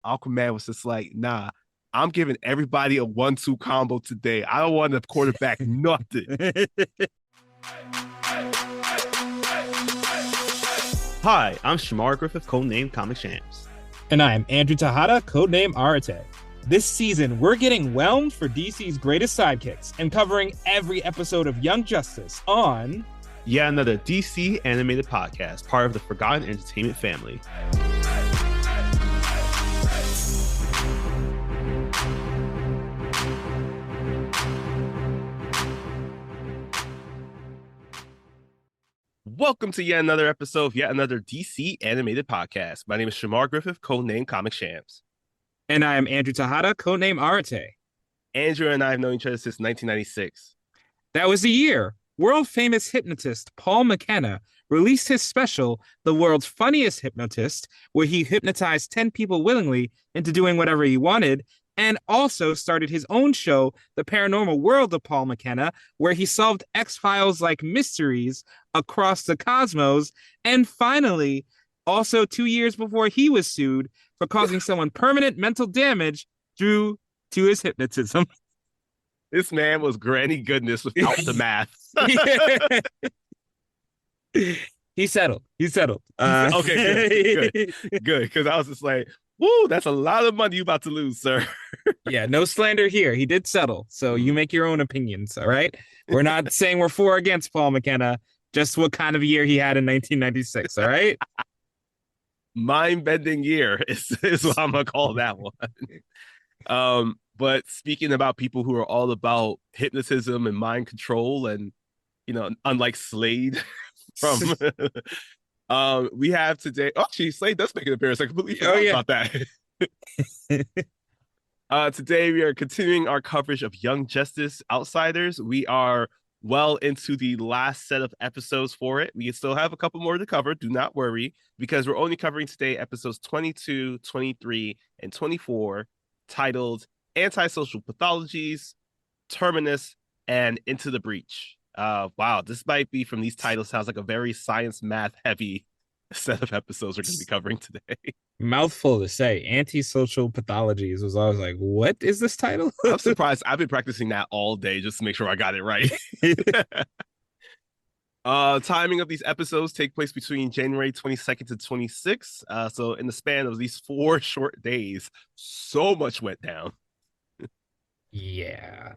Aquaman was just like, nah, I'm giving everybody a 1-2 combo today. I don't want to quarterback nothing. Hi, I'm Shamar Griffith, codenamed Comic Shams. And I'm Andrew Tejada, codename Arate. This season, we're getting whelmed for DC's greatest sidekicks and covering every episode of Young Justice on Yet another DC animated podcast, part of the Forgotten Entertainment family. Welcome to yet another episode of yet another DC animated podcast. My name is Shamar Griffith, codenamed Comic Shams. And I am Andrew Tejada, codename Arate. Andrew and I have known each other since 1996. That was the year world-famous hypnotist Paul McKenna released his special, The World's Funniest Hypnotist, where he hypnotized 10 people willingly into doing whatever he wanted, and also started his own show, The Paranormal World of Paul McKenna, where he solved X-Files-like mysteries across the cosmos, and finally, also 2 years before he was sued for causing someone permanent mental damage due to his hypnotism. This man was granny goodness without the math. He settled. Okay, good. Because I was just like, woo, that's a lot of money you about to lose, sir. Yeah, no slander here. He did settle. So you make your own opinions, all right? We're not saying we're for or against Paul McKenna, just what kind of year he had in 1996, all right? Mind-bending year is what I'm going to call that one. But speaking about people who are all about hypnotism and mind control and, unlike Slade from... we have today... Oh, actually, Slade does make an appearance. I completely forgot about that. Today, we are continuing our coverage of Young Justice Outsiders. We are well into the last set of episodes for it. We still have a couple more to cover. Do not worry, because we're only covering today episodes 22, 23, and 24, titled Antisocial Pathologies, Terminus, and Into the Breach. Wow, this might be, from these titles, sounds like a very science math heavy set of episodes we're going to be covering today. Mouthful to say. Antisocial Pathologies was always like, what is this title? I'm surprised. I've been practicing that all day just to make sure I got it right. Timing of these episodes take place between January 22nd to 26th. So in the span of these 4 short days, so much went down. Yeah.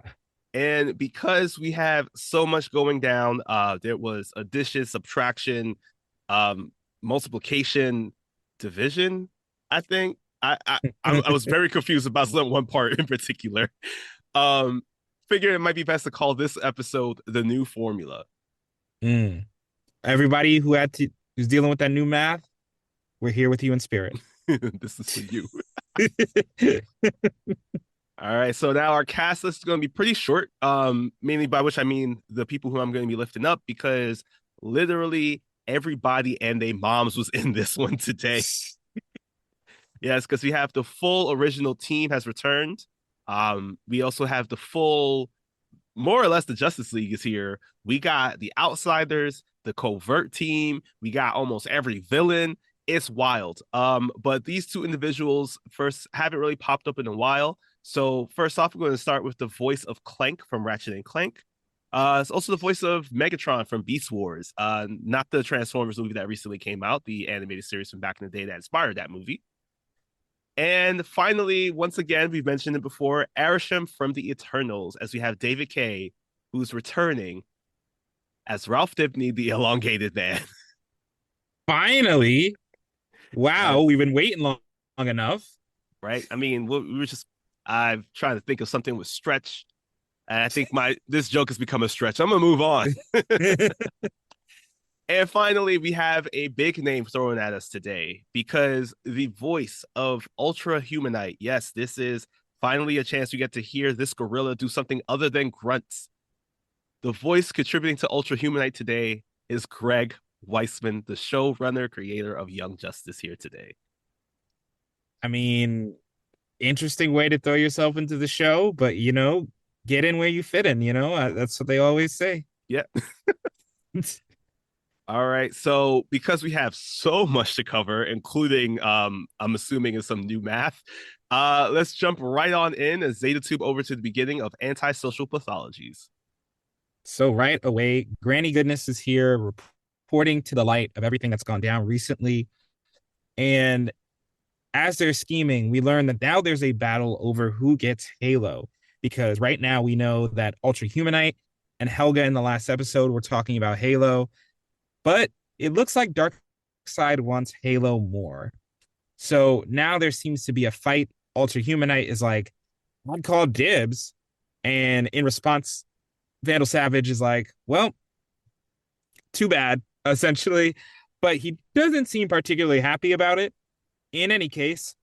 And because we have so much going down, there was addition, subtraction, multiplication, division. I think I was very confused about one part in particular. Figure it might be best to call this episode the new formula. Everybody who's dealing with that new math, we're here with you in spirit. This is for you. All right, so now our cast list is going to be pretty short, mainly by which I mean the people who I'm going to be lifting up, because literally everybody and their moms was in this one today. Yes, because we have the full original team has returned. We also have the full, more or less, the Justice League is here. We got the Outsiders, the Covert team. We got almost every villain. It's wild. But these two individuals first haven't really popped up in a while. So first off, we're going to start with the voice of Clank from Ratchet and Clank. It's also the voice of Megatron from Beast Wars, not the Transformers movie that recently came out, the animated series from back in the day that inspired that movie. And finally, once again, we've mentioned it before, Arishem from the Eternals, as we have David Kaye, who's returning as Ralph Dibny, the elongated man. Finally. Wow, we've been waiting long enough. Right? I mean, I'm trying to think of something with stretch. And I think this joke has become a stretch. I'm going to move on. And finally, we have a big name thrown at us today, because the voice of Ultra Humanite. Yes, this is finally a chance you get to hear this gorilla do something other than grunts. The voice contributing to Ultra Humanite today is Greg Weisman, the showrunner, creator of Young Justice, here today. I mean, interesting way to throw yourself into the show, but, get in where you fit in, that's what they always say. Yeah. All right. So because we have so much to cover, including I'm assuming is some new math, let's jump right on in as Zeta Tube over to the beginning of antisocial pathologies. So right away, Granny Goodness is here reporting to the light of everything that's gone down recently. And as they're scheming, we learn that now there's a battle over who gets Halo. Because right now we know that Ultra Humanite and Helga in the last episode were talking about Halo, but it looks like Darkseid wants Halo more. So now there seems to be a fight. Ultra Humanite is like, I'd call dibs. And in response, Vandal Savage is like, well, too bad, essentially. But he doesn't seem particularly happy about it. In any case,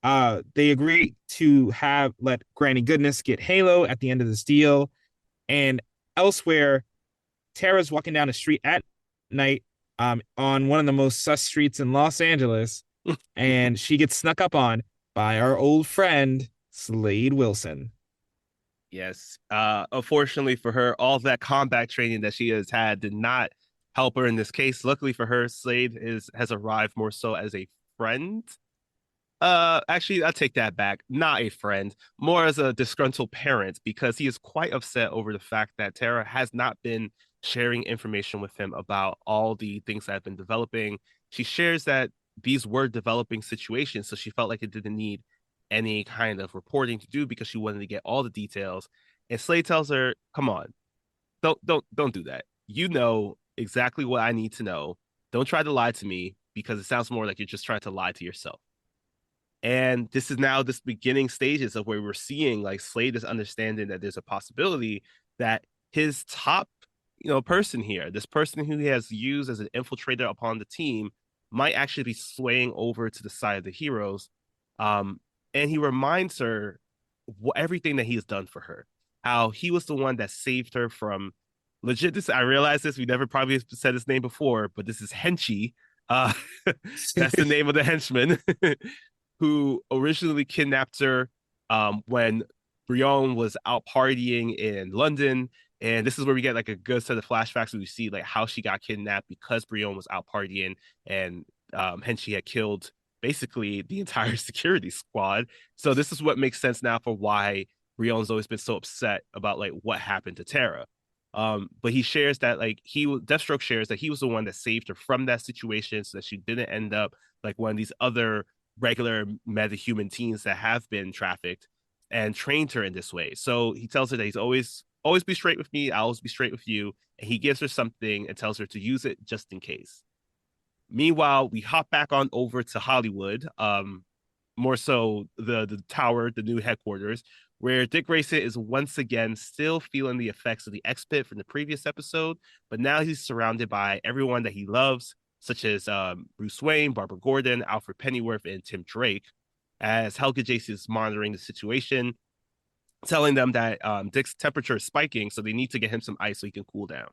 they agree to let Granny Goodness get Halo at the end of this deal. And elsewhere, Tara's walking down the street at night on one of the most sus streets in Los Angeles, and she gets snuck up on by our old friend, Slade Wilson. Yes. Unfortunately for her, all that combat training that she has had did not help her in this case. Luckily for her, Slade has arrived more so as a friend. Actually, I'll take that back. Not a friend, more as a disgruntled parent, because he is quite upset over the fact that Tara has not been sharing information with him about all the things that have been developing. She shares that these were developing situations, so she felt like it didn't need any kind of reporting to do because she wanted to get all the details. And Slade tells her, "Come on, don't do that. You know exactly what I need to know. Don't try to lie to me because it sounds more like you're just trying to lie to yourself." And this is now this beginning stages of where we're seeing like Slade is understanding that there's a possibility that his top, person here, this person who he has used as an infiltrator upon the team, might actually be swaying over to the side of the heroes. Um, and he reminds her everything that he has done for her, how he was the one that saved her from legit. This I realize this we never probably said his name before, but this is Henchy. Uh, that's the name of the henchman. Who originally kidnapped her when Brion was out partying in London. And this is where we get like a good set of flashbacks where we see like how she got kidnapped because Brion was out partying and hence she had killed basically the entire security squad. So this is what makes sense now for why Brion's always been so upset about like what happened to Tara. But he shares that like Deathstroke shares that he was the one that saved her from that situation so that she didn't end up like one of these other regular metahuman teens that have been trafficked and trained her in this way. So he tells her that he's always be straight with me, I'll always be straight with you. And he gives her something and tells her to use it just in case. Meanwhile, we hop back on over to Hollywood, more so the tower, the new headquarters, where Dick Grayson is once again still feeling the effects of the expit from the previous episode, but now he's surrounded by everyone that he loves, such as Bruce Wayne, Barbara Gordon, Alfred Pennyworth, and Tim Drake, as Helga Jace is monitoring the situation, telling them that Dick's temperature is spiking, so they need to get him some ice so he can cool down.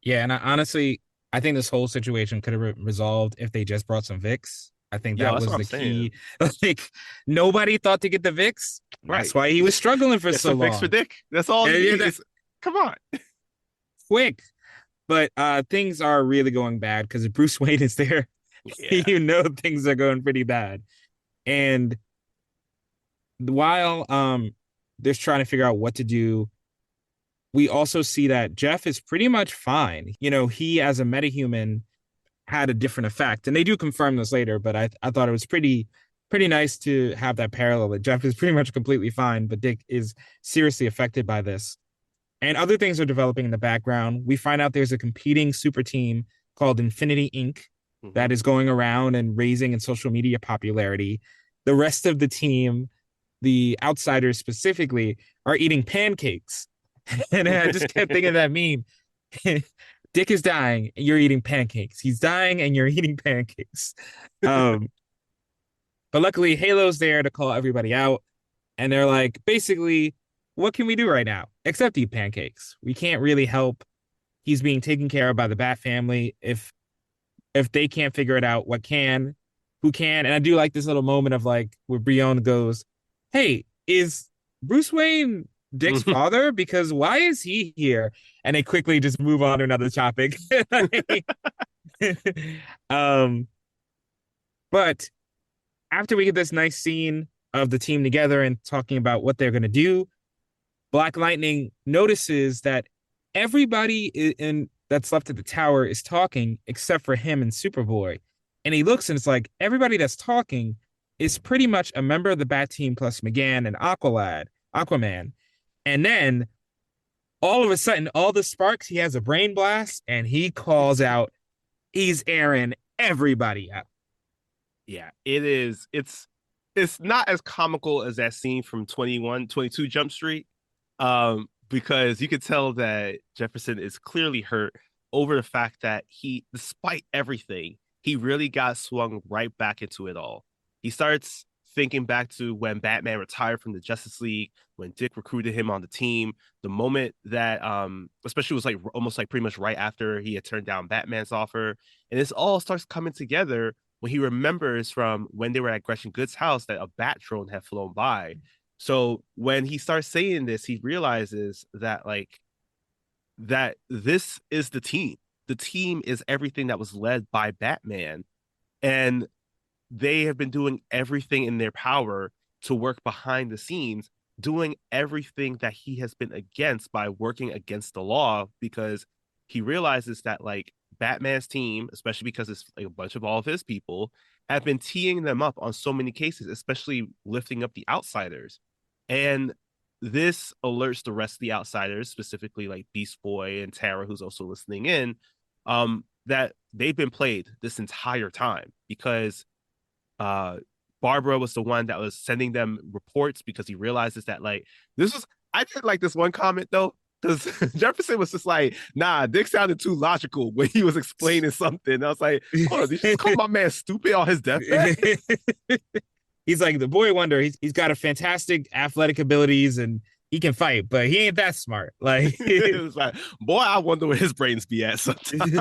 Yeah, and honestly, I think this whole situation could have resolved if they just brought some Vicks. I think Yeah, that that's was what I'm the saying. key. Like nobody thought to get the Vicks. Right. That's why he was struggling for Get so some Vicks for long. Dick. That's all And he yeah, needs. Come on. quick. But things are really going bad because Bruce Wayne is there. Yeah. You know things are going pretty bad. And while they're trying to figure out what to do, we also see that Jeff is pretty much fine. You know, he as a metahuman had a different effect. And they do confirm this later, but I thought it was pretty nice to have that parallel that Jeff is pretty much completely fine, but Dick is seriously affected by this. And other things are developing in the background. We find out there's a competing super team called Infinity Inc. Mm-hmm. that is going around and raising in social media popularity. The rest of the team, the outsiders specifically, are eating pancakes. And I just kept thinking that meme. Dick is dying and you're eating pancakes. He's dying and you're eating pancakes. Um, but luckily, Halo's there to call everybody out. And they're like, basically, what can we do right now except eat pancakes? We can't really help. He's being taken care of by the Bat family. If they can't figure it out, what can? Who can? And I do like this little moment of like where Brion goes, "Hey, is Bruce Wayne Dick's father? Because why is he here? And they quickly just move on to another topic. um, but after we get this nice scene of the team together and talking about what they're gonna do, Black Lightning notices that everybody in that's left at the tower is talking except for him and Superboy. And he looks and it's like everybody that's talking is pretty much a member of the Bat Team plus McGann and Aquaman. And then all of a sudden, all the sparks, he has a brain blast and he calls out, he's airing everybody out. Yeah, it is. It's not as comical as that scene from 22 Jump Street. Because you could tell that Jefferson is clearly hurt over the fact that he, despite everything, he really got swung right back into it all. He starts thinking back to when Batman retired from the Justice League, when Dick recruited him on the team, the moment that especially was like almost like pretty much right after he had turned down Batman's offer. And this all starts coming together when he remembers from when they were at Gretchen Good's house that a bat drone had flown by. So when he starts saying this, he realizes that that this is the team. The team is everything that was led by Batman. And they have been doing everything in their power to work behind the scenes, doing everything that he has been against by working against the law, because he realizes that Batman's team, especially because it's like a bunch of all of his people, have been teeing them up on so many cases, especially lifting up the outsiders. And this alerts the rest of the outsiders, specifically like Beast Boy and Tara, who's also listening in, that they've been played this entire time, because Barbara was the one that was sending them reports, because he realizes that this was, I did like this one comment though, because Jefferson was just like, nah, Dick sounded too logical when he was explaining something. I was like, hold on, did you just call my man stupid on his deathbed? He's like the boy wonder. He's got a fantastic athletic abilities and he can fight, but he ain't that smart. Like, it was like, boy, I wonder where his brains be at sometimes.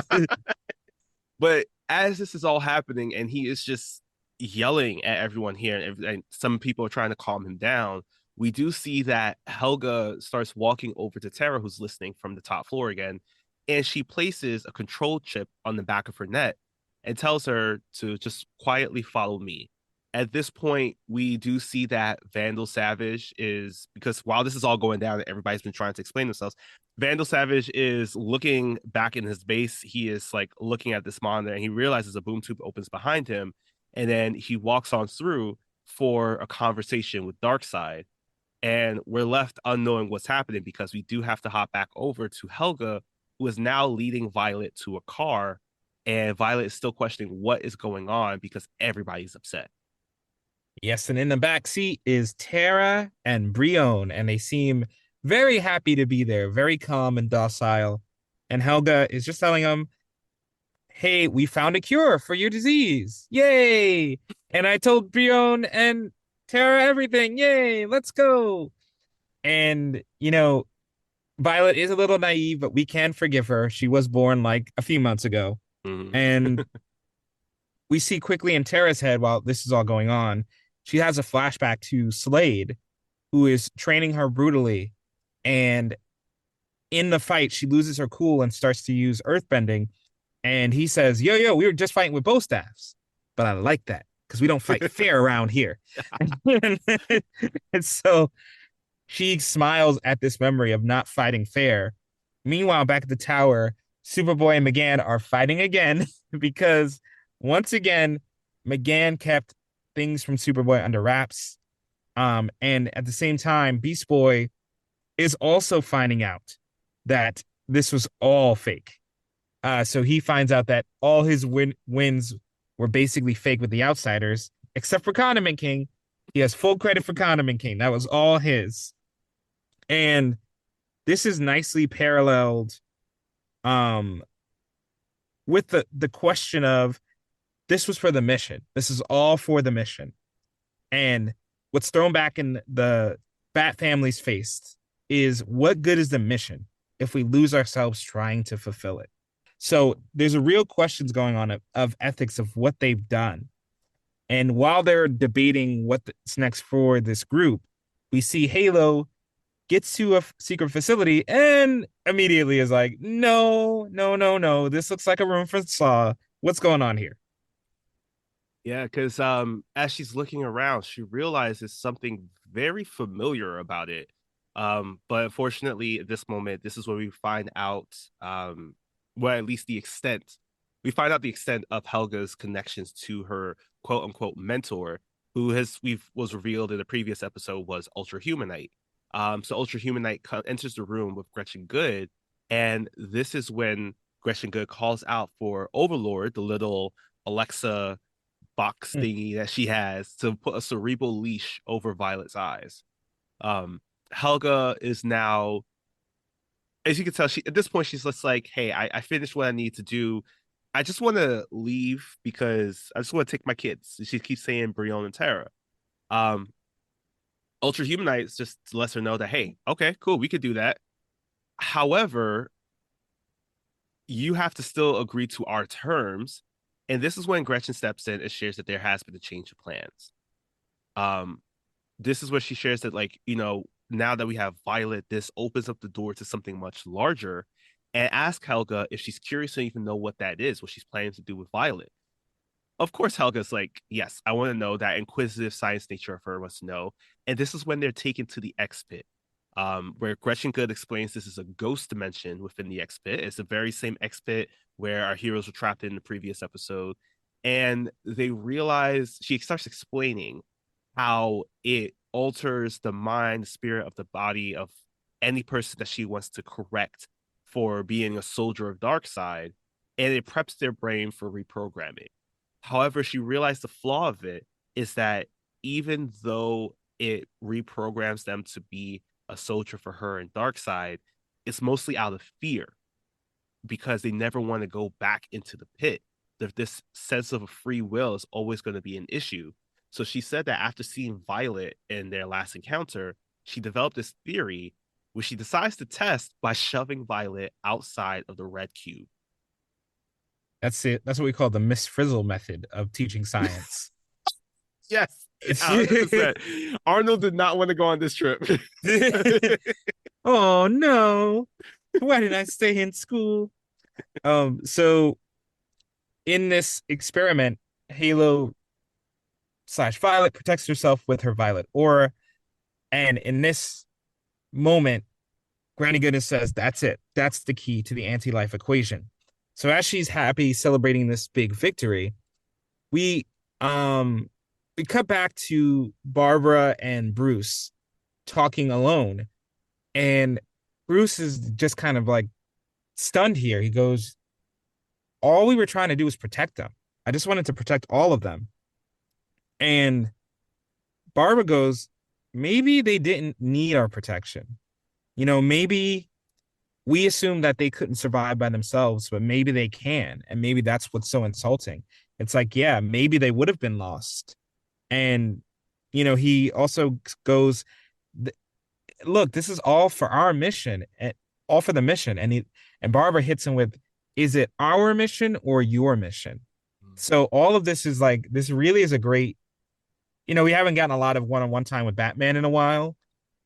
But as this is all happening and he is just yelling at everyone here, and some people are trying to calm him down, we do see that Helga starts walking over to Tara, who's listening from the top floor again, and she places a control chip on the back of her neck and tells her to just quietly follow me. At this point, we do see that Vandal Savage is, because while this is all going down, everybody's been trying to explain themselves. Vandal Savage is looking back in his base. He is looking at this monitor, and he realizes a boom tube opens behind him, and then he walks on through for a conversation with Darkseid. And we're left unknowing what's happening, because we do have to hop back over to Helga, who is now leading Violet to a car, and Violet is still questioning what is going on because everybody's upset. Yes, and in the back seat is Tara and Brion, and they seem very happy to be there, very calm and docile. And Helga is just telling them, hey, we found a cure for your disease. Yay! And I told Brion and Tara everything. Yay, let's go. And, Violet is a little naive, but we can forgive her. She was born like a few months ago. Mm-hmm. And we see quickly in Tara's head while this is all going on, she has a flashback to Slade, who is training her brutally. And in the fight, she loses her cool and starts to use earthbending. And he says, yo, we were just fighting with bow staffs. But I like that because we don't fight fair around here. And so she smiles at this memory of not fighting fair. Meanwhile, back at the tower, Superboy and McGann are fighting again because once again, McGann kept things from Superboy under wraps. And at the same time, Beast Boy is also finding out that this was all fake. So he finds out that all his wins were basically fake with the outsiders, except for Condiment King. He has full credit for Condiment King. That was all his. And this is nicely paralleled with the question of, this was for the mission. This is all for the mission. And what's thrown back in the Bat family's face is, what good is the mission if we lose ourselves trying to fulfill it? So there's a real questions going on of ethics of what they've done. And while they're debating what's next for this group, we see Halo gets to a secret facility and immediately is like, no, no, no, no. This looks like a room for Saw. What's going on here? Yeah, because as she's looking around, she realizes something very familiar about it. But unfortunately, at this moment, this is where we find out, well, at least the extent. We find out the extent of Helga's connections to her quote unquote mentor, who has we've was revealed in a previous episode was Ultra Humanite. So Ultra Humanite enters the room with Gretchen Good, and this is when Gretchen Good calls out for Overlord, the little Alexa box Hmm. thingy that she has to put a cerebral leash over Violet's eyes. Um, Helga is now, as you can tell, she at this point she's just like, "Hey, I finished what I need to do. I just want to leave because I just want to take my kids." She keeps saying Brion and Tara. Um, Ultra Humanites just lets her know that, hey, okay, cool, we could do that. However, you have to still agree to our terms. And this is when Gretchen steps in and shares that there has been a change of plans. Um, this is where she shares that, like, now that we have Violet, this opens up the door to something much larger, and ask Helga if she's curious to even know what that is, what she's planning to do with Violet. Of course, Helga's like, yes, I want to know. That inquisitive science nature of her wants to know. And this is when they're taken to the X Pit, where Gretchen Good explains this is a ghost dimension within the X Pit. It's the very same X Pit where our heroes were trapped in the previous episode. And they realize, she starts explaining how it alters the mind, the spirit of the body of any person that she wants to correct for being a soldier of dark side, and it preps their brain for reprogramming. However, she realized the flaw of it is that even though it reprograms them to be a soldier for her in dark side, it's mostly out of fear because they never want to go back into the pit. This sense of free will is always going to be an issue. So she said that after seeing Violet in their last encounter, she developed this theory which she decides to test by shoving Violet outside of the red cube. That's it. That's what we call the Miss Frizzle method of teaching science. Yes, It's 100%. Arnold did not want to go on this trip. oh no. Why did I stay in school? So in this experiment, Halo slash Violet protects herself with her Violet aura. And in this moment, Granny Goodness says, that's it. That's the key to the anti-life equation. So as she's happy celebrating this big victory, we um we cut back to Barbara and Bruce talking alone. And Bruce is just kind of like stunned here. He goes, all we were trying to do was protect them. I just wanted to protect all of them. And Barbara goes, maybe they didn't need our protection. Maybe we assumed that they couldn't survive by themselves, but maybe they can. And maybe that's what's so insulting. It's like, yeah, maybe they would have been lost. And, he also goes, look, this is all for our mission, and all for the mission. And Barbara hits him with, is it our mission or your mission? So all of this is like, this really is a great, we haven't gotten a lot of one-on-one time with Batman in a while,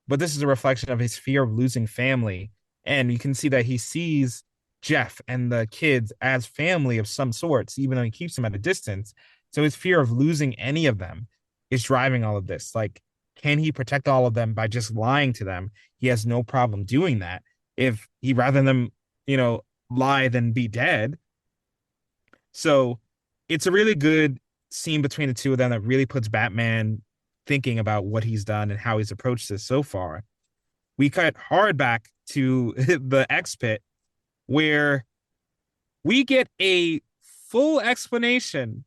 but this is a reflection of his fear of losing family. And you can see that he sees Jeff and the kids as family of some sorts, even though he keeps them at a distance. So his fear of losing any of them is driving all of this. Like, can he protect all of them by just lying to them? He has no problem doing that. If he rather them, lie than be dead. So it's a really good scene between the two of them that really puts Batman thinking about what he's done and how he's approached this so far. We cut hard back to the X Pit where we get a full explanation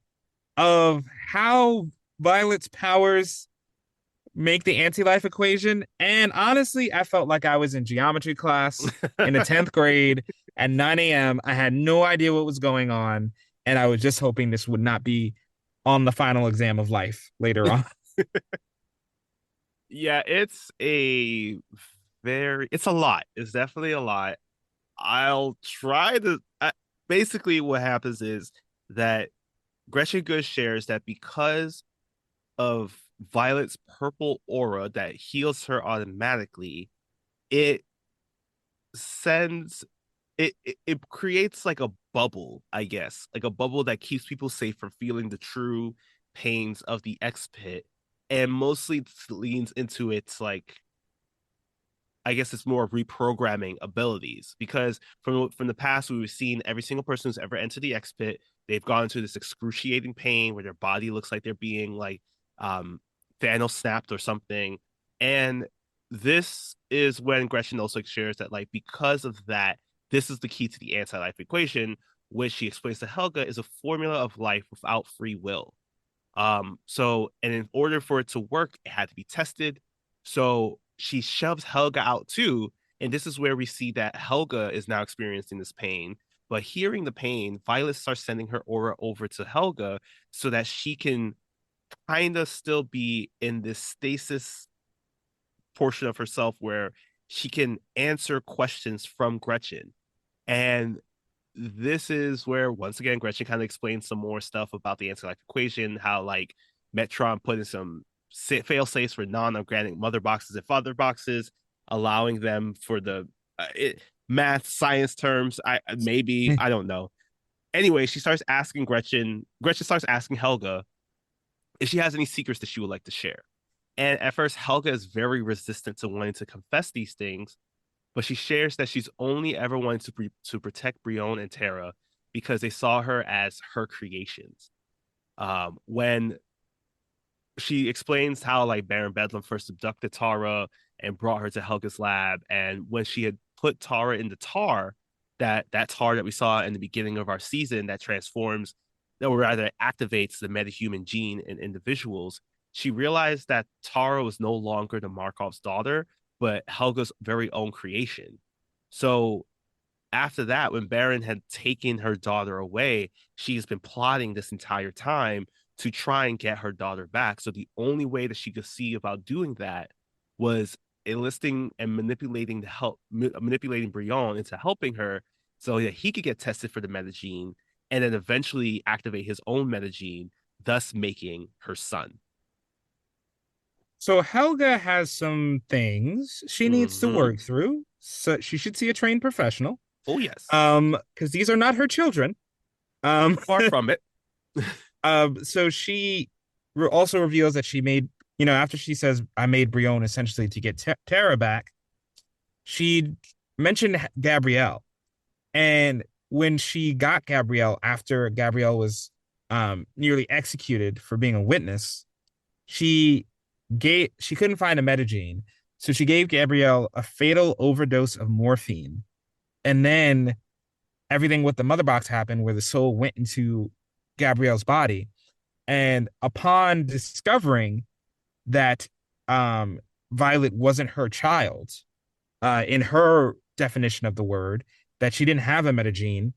of how Violet's powers make the anti-life equation. And honestly, I felt like I was in geometry class in the 10th grade at 9 a.m. I had no idea what was going on. And I was just hoping this would not be on the final exam of life later on. Yeah, it's a lot. It's definitely a lot. I'll try to. Basically, what happens is that Gretchen Good shares that because of Violet's purple aura that heals her automatically, it sends it creates like a bubble, I guess, like a bubble that keeps people safe from feeling the true pains of the X pit, and mostly leans into its like, I guess it's more reprogramming abilities, because from the past we've seen every single person who's ever entered the X pit, they've gone into this excruciating pain where their body looks like they're being like um Thanos snapped or something. And this is when Gretchen also shares that like because of that, this is the key to the anti-life equation, which she explains to Helga is a formula of life without free will. And in order for it to work, it had to be tested. So she shoves Helga out too. And this is where we see that Helga is now experiencing this pain. But hearing the pain, Violet starts sending her aura over to Helga so that she can kind of still be in this stasis portion of herself where she can answer questions from Gretchen. And this is where once again Gretchen kind of explains some more stuff about the anti-life equation, how like Metron put in some fail safes for non-organic mother boxes and father boxes, allowing them for the math science terms. I don't know. Anyway, she starts asking Gretchen. Gretchen starts asking Helga if she has any secrets that she would like to share. And at first, Helga is very resistant to wanting to confess these things, but she shares that she's only ever wanted to protect Brienne and Tara because they saw her as her creations. When she explains how like Baron Bedlam first abducted Tara and brought her to Helga's lab, and when she had put Tara in the tar, that tar that we saw in the beginning of our season that transforms, or rather activates the metahuman gene in individuals, she realized that Tara was no longer the Markov's daughter, but Helga's very own creation. So after that, when Baron had taken her daughter away, she's been plotting this entire time to try and get her daughter back. So the only way that she could see about doing that was enlisting and manipulating Brion into helping her so that he could get tested for the metagene and then eventually activate his own metagene, thus making her son. So Helga has some things she needs to Mm-hmm. work through. So she should see a trained professional. Oh, yes. Because these are not her children. Um, Far from it. so she also reveals that she made, after she says, I made Brienne essentially to get Tara back, she mentioned Gabrielle. And when she got Gabrielle, after Gabrielle was nearly executed for being a witness, she she couldn't find a metagene. So she gave Gabrielle a fatal overdose of morphine. And then everything with the mother box happened where the soul went into Gabrielle's body. And upon discovering that Violet wasn't her child, in her definition of the word, that she didn't have a metagene,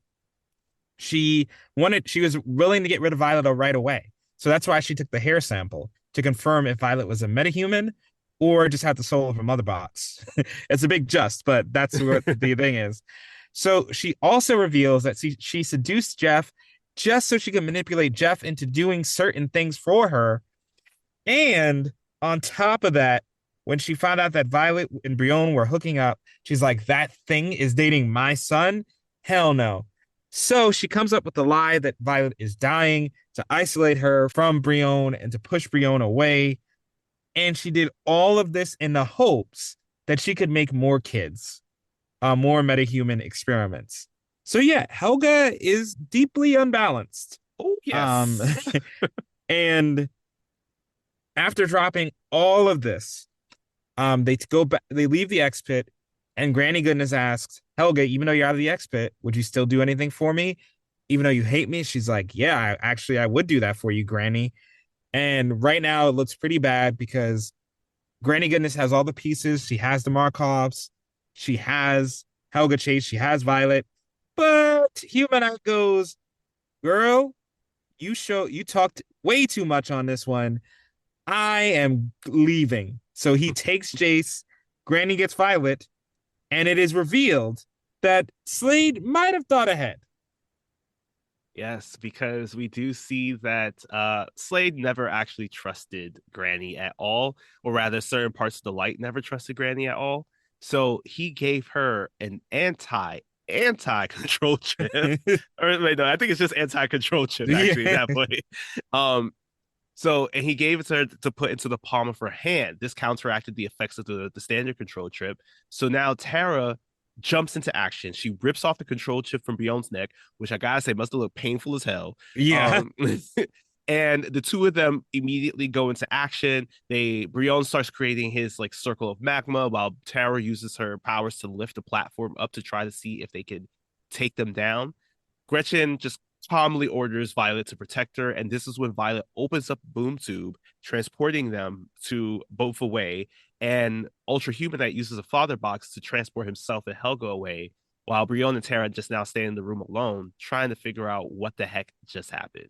she was willing to get rid of Violet right away. So that's why she took the hair sample to confirm if Violet was a metahuman or just had the soul of a mother box. It's a big just, but that's what the thing is. So she also reveals that she seduced Jeff just so she could manipulate Jeff into doing certain things for her. And on top of that, when she found out that Violet and Brienne were hooking up, she's like, that thing is dating my son? Hell no. So she comes up with the lie that Violet is dying to isolate her from Brienne and to push Brienne away. And she did all of this in the hopes that she could make more kids, more metahuman experiments. So yeah, Helga is deeply unbalanced. Oh, Um, yes. and after dropping all of this, they go back, they leave the X pit, and Granny Goodness asks Helga, even though you're out of the X pit, would you still do anything for me? Even though you hate me? She's like, yeah, I would do that for you, Granny. And right now it looks pretty bad because Granny Goodness has all the pieces. She has the Markovs. She has Helga Chase. She has Violet. But Humanite goes, girl, you talked way too much on this one. I am leaving. So he takes Jace. Granny gets Violet, and it is revealed that Slade might have thought ahead. Yes, because we do see that Slade never actually trusted Granny at all, or rather, certain parts of the light never trusted Granny at all. So he gave her an anti control chip. Or wait, no, I think it's just anti control chip actually at Yeah. that point. Um, so and he gave it to her to put into the palm of her hand. This counteracted the effects of the standard control chip. So now Tara jumps into action. She rips off the control chip from Brion's neck, which I gotta say must have looked painful as hell. Yeah. And the two of them immediately go into action. Brion starts creating his like circle of magma while Tara uses her powers to lift the platform up to try to see if they can take them down. Gretchen just calmly orders Violet to protect her, and this is when Violet opens up a boom tube, transporting them to both away. And Ultra Humanite uses a father box to transport himself and Helga away, while Brion and Tara just now stay in the room alone, trying to figure out what the heck just happened.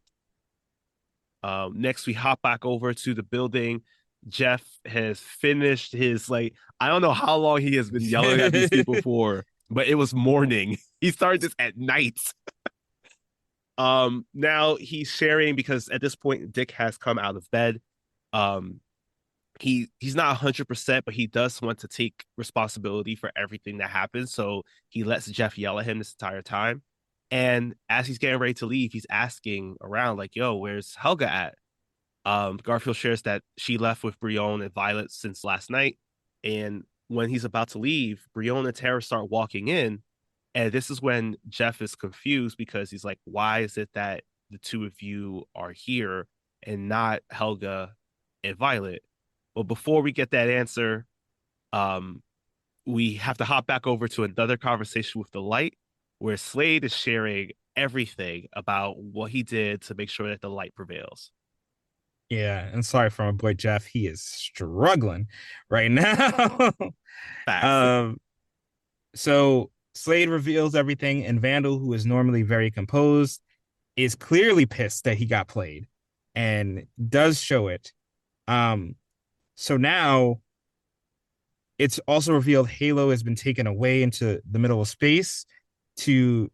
Next, we hop back over to the building. Jeff has finished his like I don't know how long he has been yelling at these people for, but it was morning. He started this at night. Now he's sharing because at this point Dick has come out of bed. Um, he's not 100%, but he does want to take responsibility for everything that happens. So he lets Jeff yell at him this entire time. And as he's getting ready to leave, he's asking around, like, yo, where's Helga at? Garfield shares that she left with Brion and Violet since last night. And when he's about to leave, Brion and Tara start walking in. And this is when Jeff is confused because he's like, why is it that the two of you are here and not Helga and Violet? But before we get that answer, um, we have to hop back over to another conversation with the light where Slade is sharing everything about what he did to make sure that the light prevails. Yeah, and sorry for my boy Jeff. He is struggling right now. Facts. um, so Slade reveals everything, and Vandal, who is normally very composed, is clearly pissed that he got played and does show it. Um, so now it's also revealed Halo has been taken away into the middle of space to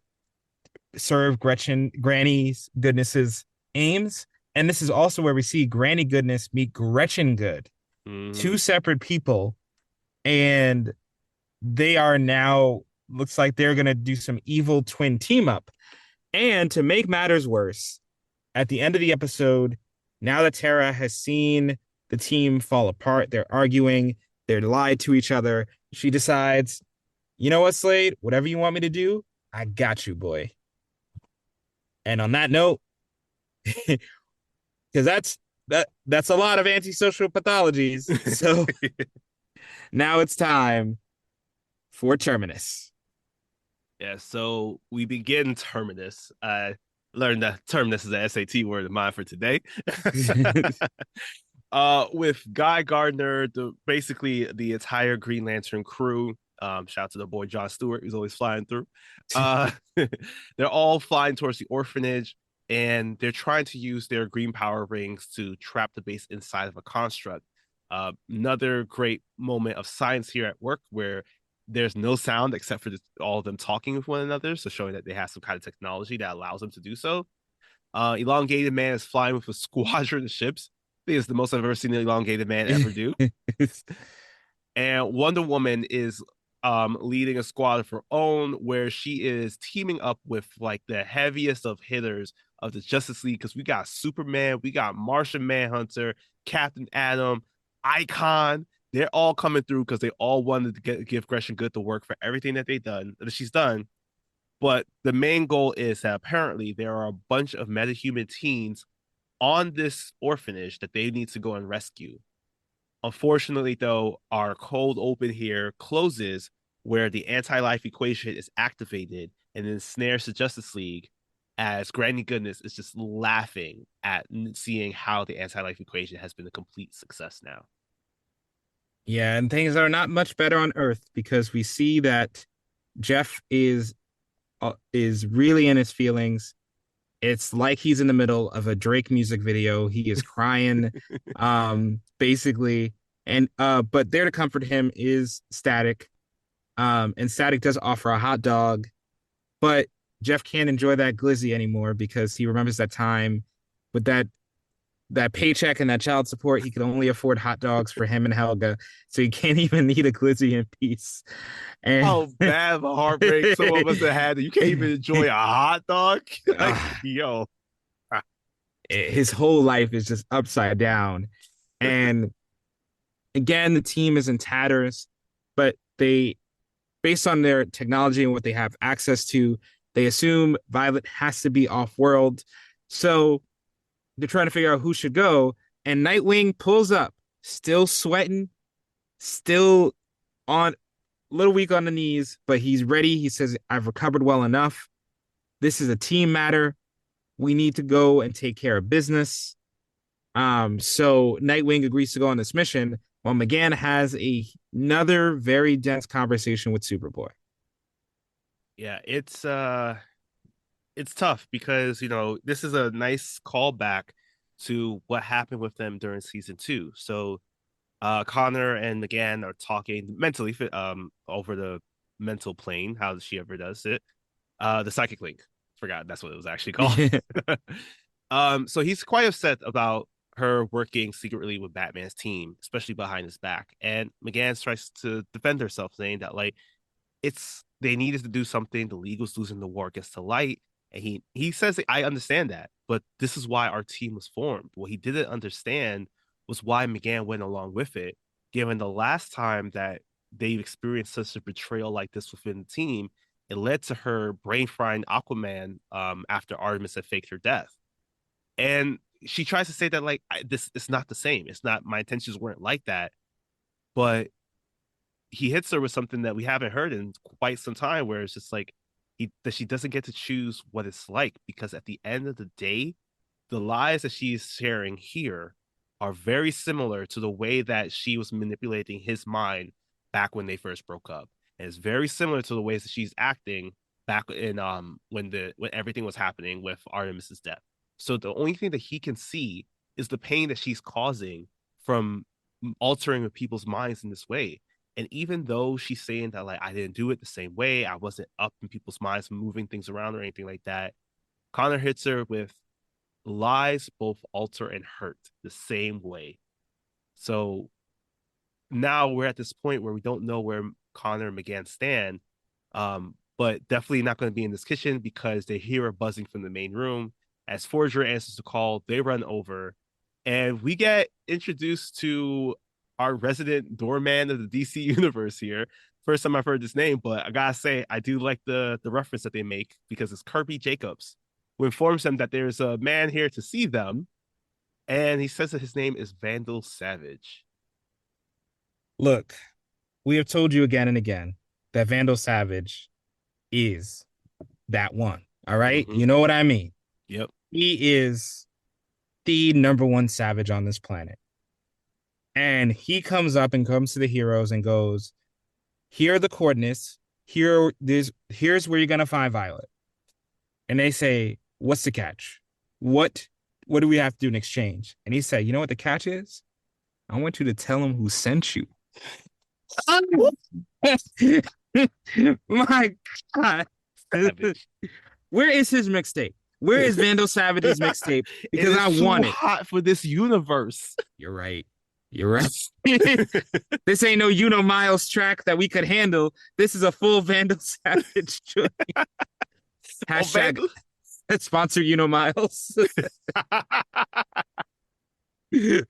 serve Granny's Goodness's aims. And this is also where we see Granny Goodness meet Gretchen Good, two separate people. And they are now, looks like they're going to do some evil twin team up. And to make matters worse, at the end of the episode, now that Tara has seen the team fall apart, they're arguing, they're lied to each other. She decides, you know what, Slade, whatever you want me to do, I got you, boy. And on that note, because that's a lot of antisocial pathologies. So now it's time for Terminus. Yeah, so we begin Terminus. I learned that Terminus is an SAT word of mine for today. With Guy Gardner, basically the entire Green Lantern crew. Shout out to the boy John Stewart, who's always flying through. They're all flying towards the orphanage, and they're trying to use their green power rings to trap the base inside of a construct. Another great moment of science here at work where there's no sound except for all of them talking with one another, so showing that they have some kind of technology that allows them to do so. Elongated Man is flying with a squadron of ships. I think it's the most I've ever seen an Elongated Man ever do. And Wonder Woman is leading a squad of her own where she is teaming up with like the heaviest of hitters of the Justice League, because we got Superman, we got Martian Manhunter, Captain Atom, Icon. They're all coming through because they all wanted to give Gretchen Good the work for everything that she's done. But the main goal is that apparently there are a bunch of metahuman teens on this orphanage that they need to go and rescue. Unfortunately, though, our cold open here closes where the anti-life equation is activated and then snares the Justice League, as Granny Goodness is just laughing at seeing how the anti-life equation has been a complete success now. Yeah, and things are not much better on Earth because we see that Jeff is really in his feelings. It's like he's in the middle of a Drake music video. He is crying, basically. And but there to comfort him is Static. And Static does offer a hot dog, but Jeff can't enjoy that glizzy anymore because he remembers that time with that that paycheck and that child support, he could only afford hot dogs for him and Helga, so he can't even eat a glizzy in peace. And How bad of a heartbreak someone must have had that you can't even enjoy a hot dog. Like, yo, his whole life is just upside down. And again, the team is in tatters, but they, based on their technology and what they have access to, they assume Violet has to be off world. So they're trying to figure out who should go. And Nightwing pulls up, still sweating, still on a little weak on the knees, but he's ready. He says, I've recovered well enough. This is a team matter. We need to go and take care of business. So Nightwing agrees to go on this mission while McGann has another very dense conversation with Superboy. yeah, it's tough because this is a nice callback to what happened with them during season 2. So Connor and McGann are talking mentally over the mental plane, how she ever does it. The psychic link. Forgot that's what it was actually called. So he's quite upset about her working secretly with Batman's team, especially behind his back. And McGann tries to defend herself, saying that like they needed to do something. The League was losing the war against the light. And he says, I understand that, but this is why our team was formed. What he didn't understand was why McGann went along with it, given the last time that they've experienced such a betrayal like this within the team, it led to her brain frying Aquaman after Artemis had faked her death. And she tries to say that like this it's not the same. It's not, my intentions weren't like that. But he hits her with something that we haven't heard in quite some time, where it's just like that she doesn't get to choose what it's like, because at the end of the day, the lies that she's sharing here are very similar to the way that she was manipulating his mind back when they first broke up. And it's very similar to the ways that she's acting back in when everything was happening with Artemis's death. So the only thing that he can see is the pain that she's causing from altering people's minds in this way. And even though she's saying that like I didn't do it the same way, I wasn't up in people's minds, moving things around or anything like that, Connor hits her with lies both alter and hurt the same way. So now we're at this point where we don't know where Connor and McGann stand, but definitely not going to be in this kitchen because they hear a buzzing from the main room. As Forger answers the call, they run over, and we get introduced to our resident doorman of the DC universe here. First time I've heard this name, but I gotta say, I do like the reference that they make, because it's Kirby Jacobs, who informs them that there's a man here to see them, and he says that his name is Vandal Savage. Look, we have told you again and again that Vandal Savage is that one. All right? Mm-hmm. You know what I mean? Yep. He is the number one savage on this planet. And he comes up and comes to the heroes and goes, here are the coordinates. Here's where you're gonna find Violet. And they say, what's the catch? What do we have to do in exchange? And he said, you know what the catch is? I want you to tell him who sent you. My God. Where is his mixtape? Where is Vandal Savage's mixtape? Because I want it. Hot for this universe. You're right. You're right. This ain't no Uno Miles track that we could handle. This is a full Vandal Savage joint. Hashtag sponsor Uno Miles. Yeah.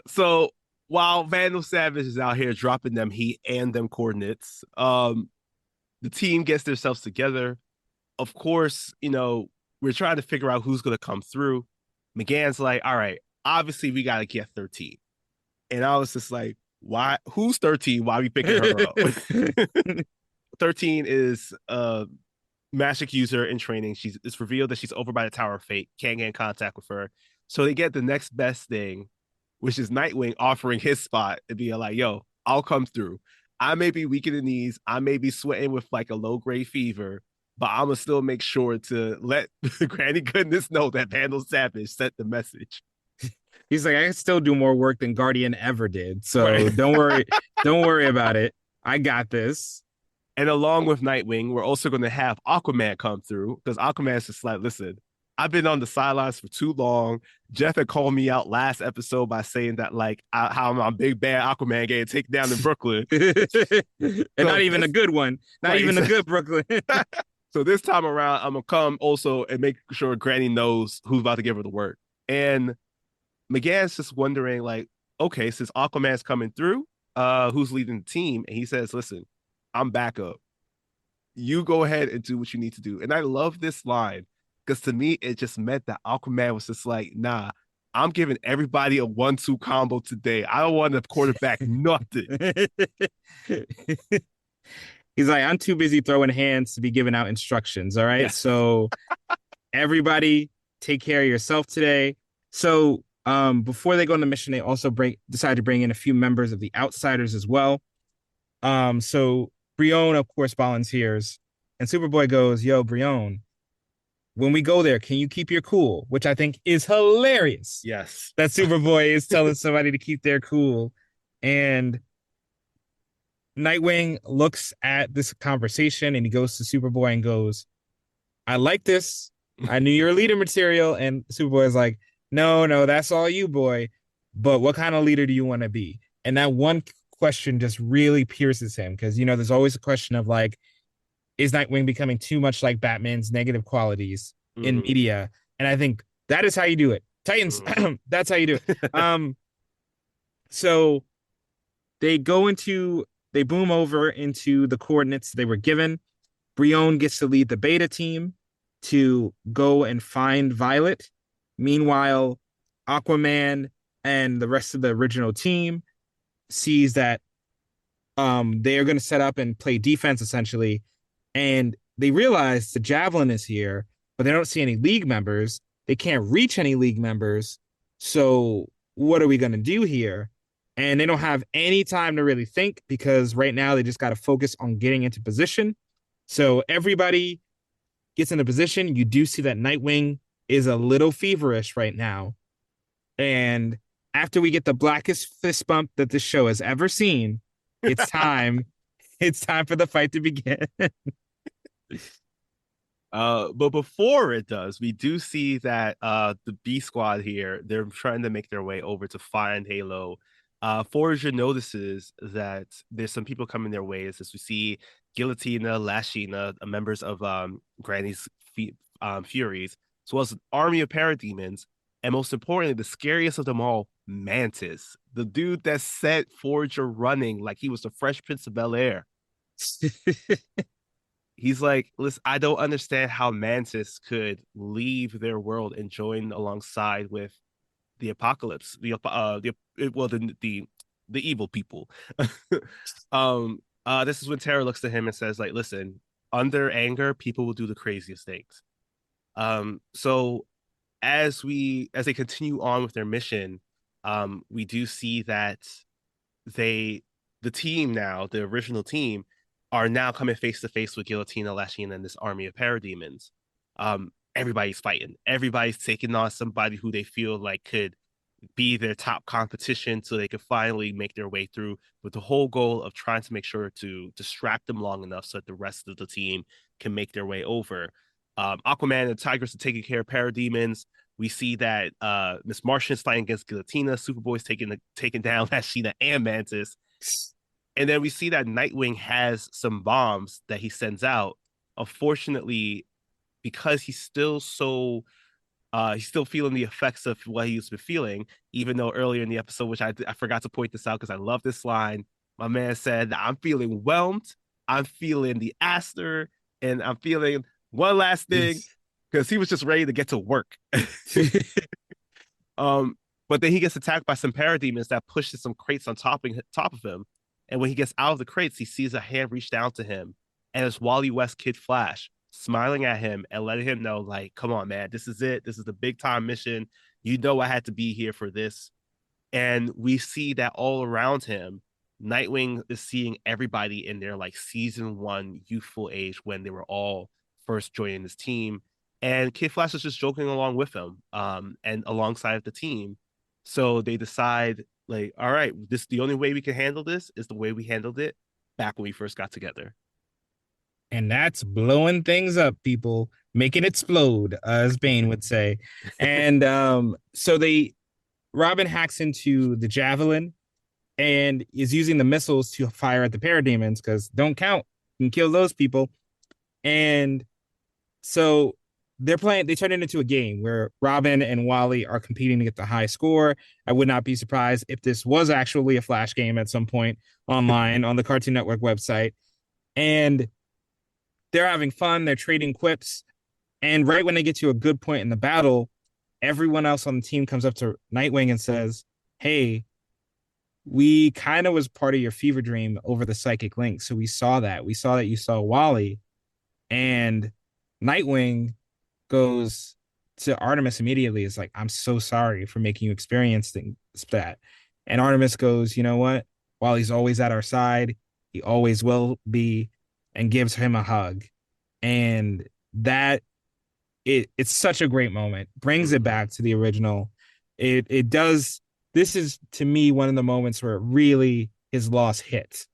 So while Vandal Savage is out here dropping them heat and them coordinates, the team gets themselves together. Of course, we're trying to figure out who's going to come through. McGann's like, all right, obviously we got to get 13. And I was just like, why? Who's 13? Why are we picking her up? 13 is a magic user in training. It's revealed that she's over by the Tower of Fate. Can't get in contact with her. So they get the next best thing, which is Nightwing offering his spot and being like, yo, I'll come through. I may be weak in the knees. I may be sweating with like a low-grade fever, but I'm going to still make sure to let Granny Goodness know that Vandal Savage sent the message. He's like, I can still do more work than Guardian ever did. So right. Don't worry about it. I got this. And along with Nightwing, we're also going to have Aquaman come through, because Aquaman's just like, listen, I've been on the sidelines for too long. Jeff had called me out last episode by saying that like how I'm a big bad Aquaman getting taken down in Brooklyn. And So not even a this good one. Not right, even a good Brooklyn. so this time around, I'm gonna come also and make sure Granny knows who's about to give her the word. And McGann's just wondering, like, okay, since Aquaman's coming through, who's leading the team? And he says, listen, I'm backup. You go ahead and do what you need to do. And I love this line because to me, it just meant that Aquaman was just like, nah, I'm giving everybody a 1-2 combo today. I don't want to quarterback nothing. He's like, I'm too busy throwing hands to be giving out instructions. All right. Yes. So everybody take care of yourself today. So before they go on the mission, they also decide to bring in a few members of the Outsiders as well. So Brion, of course, volunteers, and Superboy goes, "Yo, Brion, when we go there, can you keep your cool?" Which I think is hilarious. Yes. That Superboy is telling somebody to keep their cool, and Nightwing looks at this conversation and he goes to Superboy and goes, "I like this. I knew you're leader material." And Superboy is like, no, that's all you, boy. But what kind of leader do you want to be? And that one question just really pierces him because, there's always a question of like, is Nightwing becoming too much like Batman's negative qualities in media? And I think that is how you do it. Titans, that's how you do it. So they boom over into the coordinates they were given. Brion gets to lead the beta team to go and find Violet. Meanwhile, Aquaman and the rest of the original team sees that they are going to set up and play defense essentially. And they realize the Javelin is here, but they don't see any League members. They can't reach any League members. So what are we going to do here? And they don't have any time to really think because right now they just got to focus on getting into position. So everybody gets into position. You do see that Nightwing is a little feverish right now. And after we get the blackest fist bump that this show has ever seen, it's time. It's time for the fight to begin. But before it does, we do see that the B Squad here, they're trying to make their way over to find Halo. Forager notices that there's some people coming their way as we see Guillotina, Lashina, members of Granny's Furies, as well as an army of parademons, and most importantly, the scariest of them all, Mantis, the dude that set Forager running like he was the Fresh Prince of Bel-Air. He's like, listen, I don't understand how Mantis could leave their world and join alongside with the apocalypse, the evil people. This is when Tara looks to him and says, like, listen, under anger, people will do the craziest things. So as they continue on with their mission, we do see that the team now, the original team, are now coming face to face with Guillotina, Lashina, and this army of parademons. Everybody's fighting. Everybody's taking on somebody who they feel like could be their top competition so they could finally make their way through with the whole goal of trying to make sure to distract them long enough so that the rest of the team can make their way over. Aquaman and Tigress are taking care of parademons. We see that Miss Martian's fighting against Guillotina. Superboy's taking down Lashina and Mantis. And then we see that Nightwing has some bombs that he sends out. Unfortunately, because he's still feeling the effects of what he's been feeling, even though earlier in the episode, which I forgot to point this out because I love this line, my man said, I'm feeling whelmed, I'm feeling the Aster, and I'm feeling one last thing, because he was just ready to get to work. But then he gets attacked by some parademons that pushes some crates on top of him. And when he gets out of the crates, he sees a hand reach down to him. And it's Wally West Kid Flash smiling at him and letting him know, like, come on, man, this is it. This is the big time mission. You know I had to be here for this. And we see that all around him, Nightwing is seeing everybody in their like season 1 youthful age when they were all first joining this team. And Kid Flash is just joking along with him and alongside the team. So they decide, like, all right, the only way we can handle this is the way we handled it back when we first got together. And that's blowing things up, people, making it explode, as Bane would say. And so Robin hacks into the javelin and is using the missiles to fire at the parademons because don't count, you can kill those people. And so they turn it into a game where Robin and Wally are competing to get the high score. I would not be surprised if this was actually a Flash game at some point online on the Cartoon Network website. And they're having fun, they're trading quips. And right when they get to a good point in the battle, everyone else on the team comes up to Nightwing and says, "Hey, we kind of was part of your fever dream over the psychic link. So we saw that. We saw that you saw Wally." And Nightwing goes to Artemis immediately. It's like, "I'm so sorry for making you experience that." And Artemis goes, "You know what? Wally's always at our side. He always will be," and gives him a hug. And that it's such a great moment. Brings it back to the original. It does. This is to me one of the moments where really his loss hits.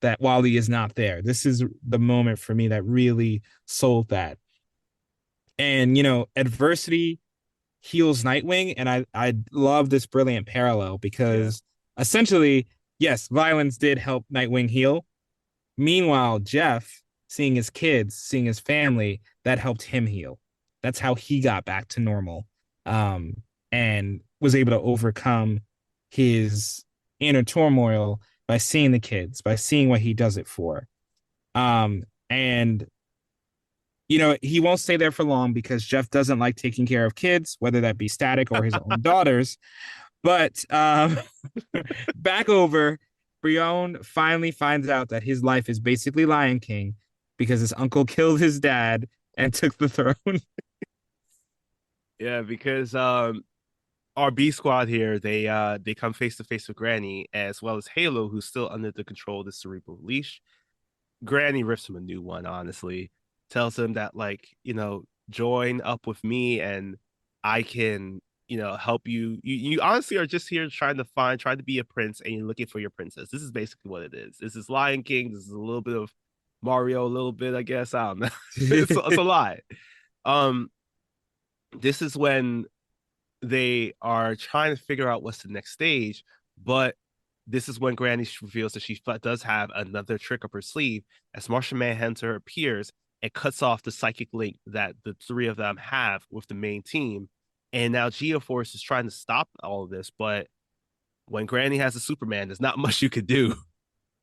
That Wally is not there. This is the moment for me that really sold that. And adversity heals Nightwing, and I love this brilliant parallel because essentially, yes, violence did help Nightwing heal. Meanwhile, Jeff, seeing his kids, seeing his family, that helped him heal. That's how he got back to normal, and was able to overcome his inner turmoil by seeing the kids, by seeing what he does it for. And he won't stay there for long because Jeff doesn't like taking care of kids, whether that be Static or his own daughters. But back over, Brion finally finds out that his life is basically Lion King because his uncle killed his dad and took the throne. Yeah, because our B squad here, they come face to face with Granny as well as Halo, who's still under the control of the cerebral leash. Granny rips him a new one, honestly. Tells him that, like, join up with me and I can, help you. You honestly are just here trying to be a prince and you're looking for your princess. This is basically what it is. This is Lion King. This is a little bit of Mario, a little bit, I guess. I don't know. It's a lot. Um, this is when they are trying to figure out what's the next stage, but this is when Granny reveals that she does have another trick up her sleeve as Martian Manhunter appears and cuts off the psychic link that the three of them have with the main team. And now Geoforce is trying to stop all of this, but when Granny has a Superman, there's not much you could do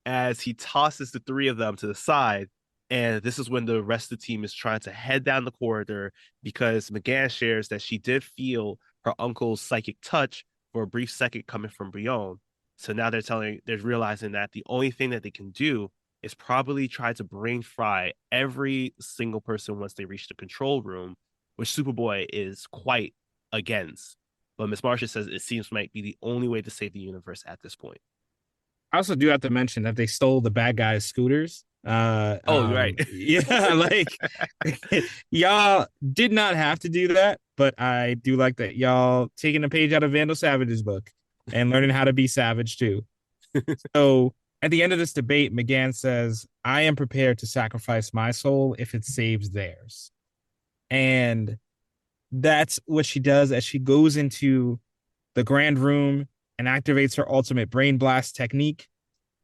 as he tosses the three of them to the side. And this is when the rest of the team is trying to head down the corridor because McGann shares that she did feel her uncle's psychic touch for a brief second coming from Brion. So now they're realizing that the only thing that they can do is probably try to brain fry every single person once they reach the control room, which Superboy is quite against. But Miss Marcia says it seems might be the only way to save the universe at this point. I also do have to mention that they stole the bad guys' scooters. You're right. Yeah, like y'all did not have to do that, but I do like that y'all taking a page out of Vandal Savage's book and learning how to be savage too. So at the end of this debate, McGann says, "I am prepared to sacrifice my soul if it saves theirs." And that's what she does as she goes into the grand room and activates her ultimate brain blast technique.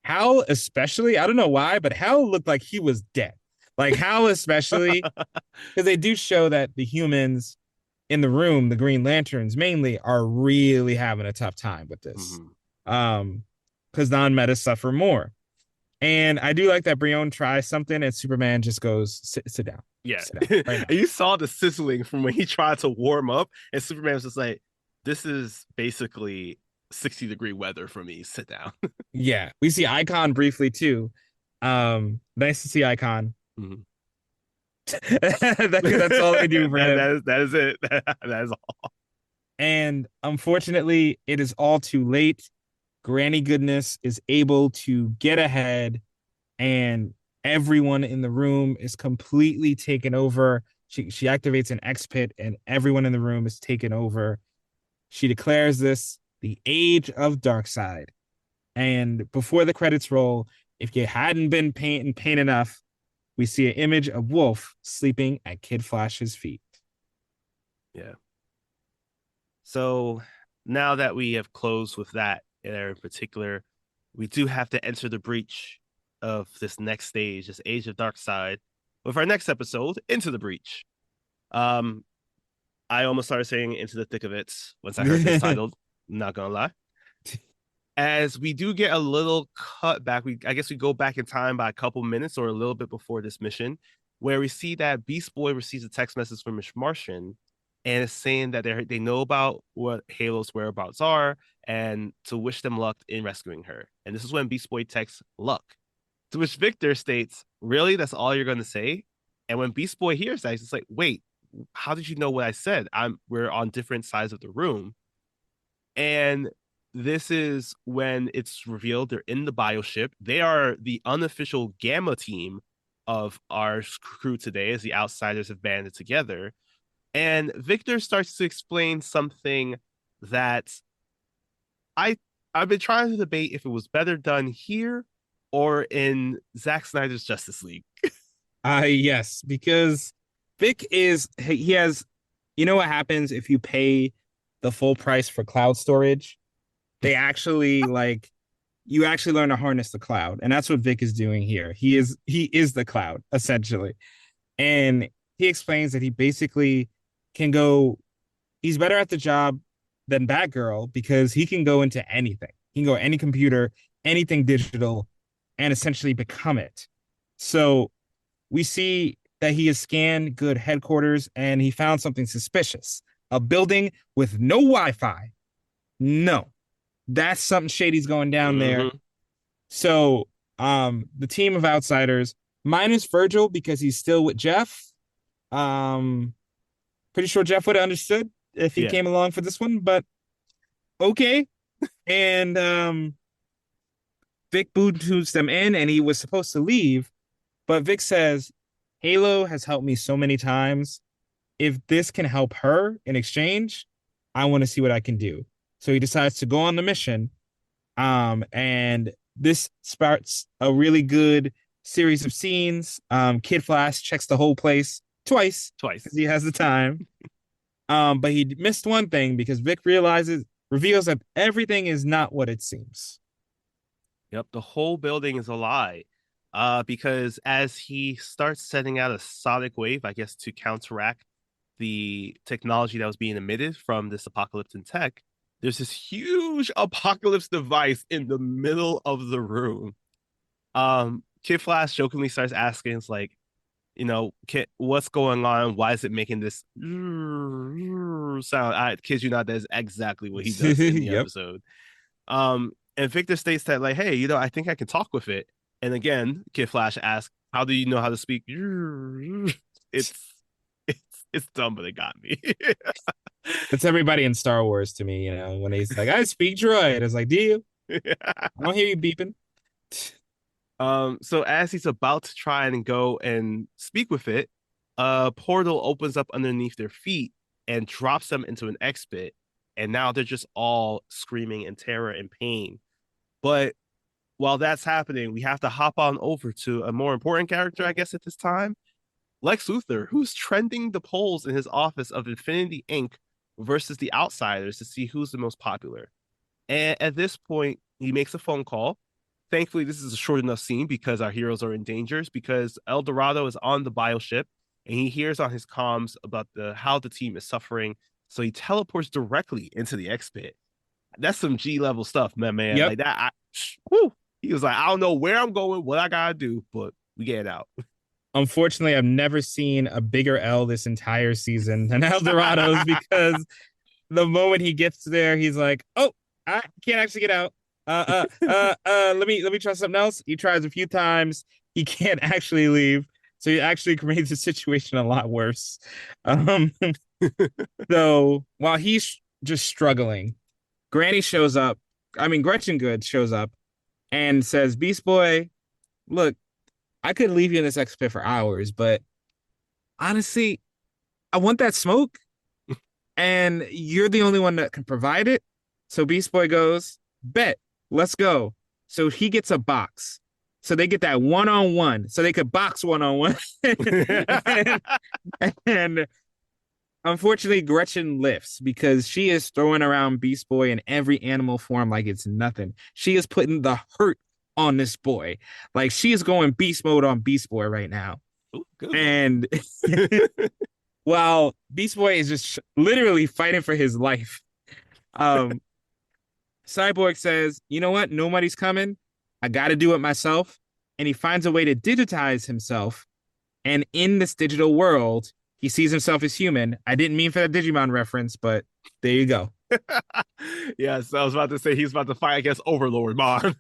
Hal, especially, I don't know why, but Hal looked like he was dead. Like Hal, especially, because they do show that the humans in the room, the Green Lanterns mainly, are really having a tough time with this. Because non-meta suffer more. And I do like that Brion tries something and Superman just goes, sit down. Yeah. Sit down right And you saw the sizzling from when he tried to warm up, and Superman was just like, this is basically 60-degree weather for me. Sit down. Yeah. We see Icon briefly too. Nice to see Icon. Mm-hmm. That's all they do for him. That is it. That is all. And unfortunately, it is all too late. Granny Goodness is able to get ahead, and everyone in the room is completely taken over. She activates an X pit, and everyone in the room is taken over. She declares this the age of Darkseid. And before the credits roll, if you hadn't been pain enough, we see an image of Wolf sleeping at Kid Flash's feet. Yeah. So now that we have closed with that in particular, we do have to enter the breach of this next stage, this Age of Dark Side, with our next episode, Into the Breach. I almost started saying Into the Thick of It once I heard this title. Not gonna lie. As we do get a little cut back, I guess we go back in time by a couple minutes or a little bit before this mission, where we see that Beast Boy receives a text message from Miss Martian, and it's saying that they know about what Halo's whereabouts are and to wish them luck in rescuing her. And this is when Beast Boy texts luck, to which Victor states, "Really? That's all you're going to say?" And when Beast Boy hears that, he's like, "Wait, how did you know what I said? We're on different sides of the room." And this is when it's revealed they're in the bioship. They are the unofficial Gamma team of our crew today, as the outsiders have banded together. And Victor starts to explain something that I've been trying to debate if it was better done here or in Zack Snyder's Justice League. Yes, because he has, you know what happens if you pay the full price for cloud storage? They actually you actually learn to harness the cloud, and that's what Vic is doing here. He is the cloud essentially, and he explains that he basically can go. He's better at the job than Batgirl because he can go into anything. He can go any computer, anything digital, and essentially become it. So we see that he has scanned good headquarters and he found something suspicious. A building with no Wi-Fi. No, that's something shady's going down there. So the team of outsiders, minus Virgil because he's still with Jeff. Pretty sure Jeff would have understood if he came along for this one, but okay. And Vic boots them in and he was supposed to leave, but Vic says, Halo has helped me so many times. If this can help her in exchange, I want to see what I can do. So he decides to go on the mission. And this starts a really good series of scenes. Kid Flash checks the whole place twice because he has the time. But he missed one thing because Vic reveals that everything is not what it seems. Yep, the whole building is a lie. Because as he starts sending out a sonic wave, I guess to counteract the technology that was being emitted from this apocalypse in tech, there's this huge apocalypse device in the middle of the room. Kid Flash jokingly starts asking, it's like, Kid, what's going on? Why is it making this sound? I kid you not, that's exactly what he does in the episode. And Victor states that, like, hey, I think I can talk with it. And again, Kid Flash asks, how do you know how to speak? It's dumb, but it got me. It's everybody in Star Wars to me, when he's like, I speak droid. It's like, do you? I don't hear you beeping. So as he's about to try and go and speak with it, a portal opens up underneath their feet and drops them into an X-bit. And now they're just all screaming in terror and pain. But while that's happening, we have to hop on over to a more important character, I guess, at this time. Lex Luthor, who's trending the polls in his office of Infinity Inc. versus the Outsiders to see who's the most popular. And at this point, he makes a phone call. Thankfully, this is a short enough scene because our heroes are in danger, because El Dorado is on the bioship and he hears on his comms about how the team is suffering. So he teleports directly into the X-Pit. That's some G-level stuff, man. Yep. Like that. He was like, I don't know where I'm going, what I gotta do, but we get it out. Unfortunately, I've never seen a bigger L this entire season than El Dorado's because the moment he gets there, he's like, oh, I can't actually get out. Let me try something else. He tries a few times. He can't actually leave. So he actually made the situation a lot worse. So while he's just struggling, Granny shows up. Gretchen Good shows up and says, Beast Boy, look, I could leave you in this X-Pit for hours, but honestly, I want that smoke. And you're the only one that can provide it. So Beast Boy goes, bet, let's go. So he gets a box. So they get that one-on-one. So they could box one-on-one. and, and unfortunately, Gretchen lifts because she is throwing around Beast Boy in every animal form like it's nothing. She is putting the hurt on this boy. Like she is going beast mode on Beast Boy right now. Ooh, good one. And while Beast Boy is just literally fighting for his life, um, Cyborg says, "You know what? Nobody's coming. I got to do it myself." And he finds a way to digitize himself. And in this digital world, he sees himself as human. I didn't mean for that Digimon reference, but there you go. Yes, I was about to say he's about to fight against Overlord Mon.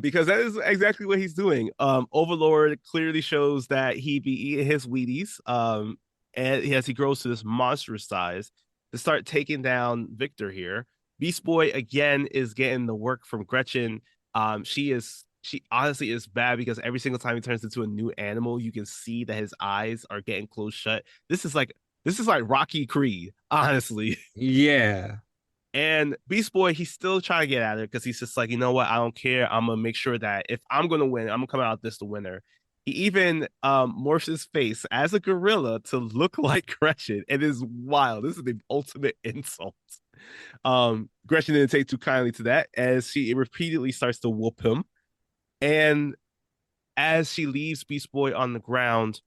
Because that is exactly what he's doing. Overlord clearly shows that he be eating his Wheaties, and as he grows to this monstrous size to start taking down Victor here. Beast Boy again is getting the work from Gretchen. She honestly is bad because every single time he turns into a new animal, you can see that his eyes are getting closed shut. This is like Rocky Creed, honestly. Yeah. And Beast Boy, he's still trying to get at her because he's just like, you know what? I don't care. I'm gonna make sure that if I'm gonna win, I'm gonna come out this the winner. He even morphs his face as a gorilla to look like Gretchen. It is wild. This is the ultimate insult. Gretchen didn't take too kindly to that as she repeatedly starts to whoop him. And as she leaves Beast Boy on the ground,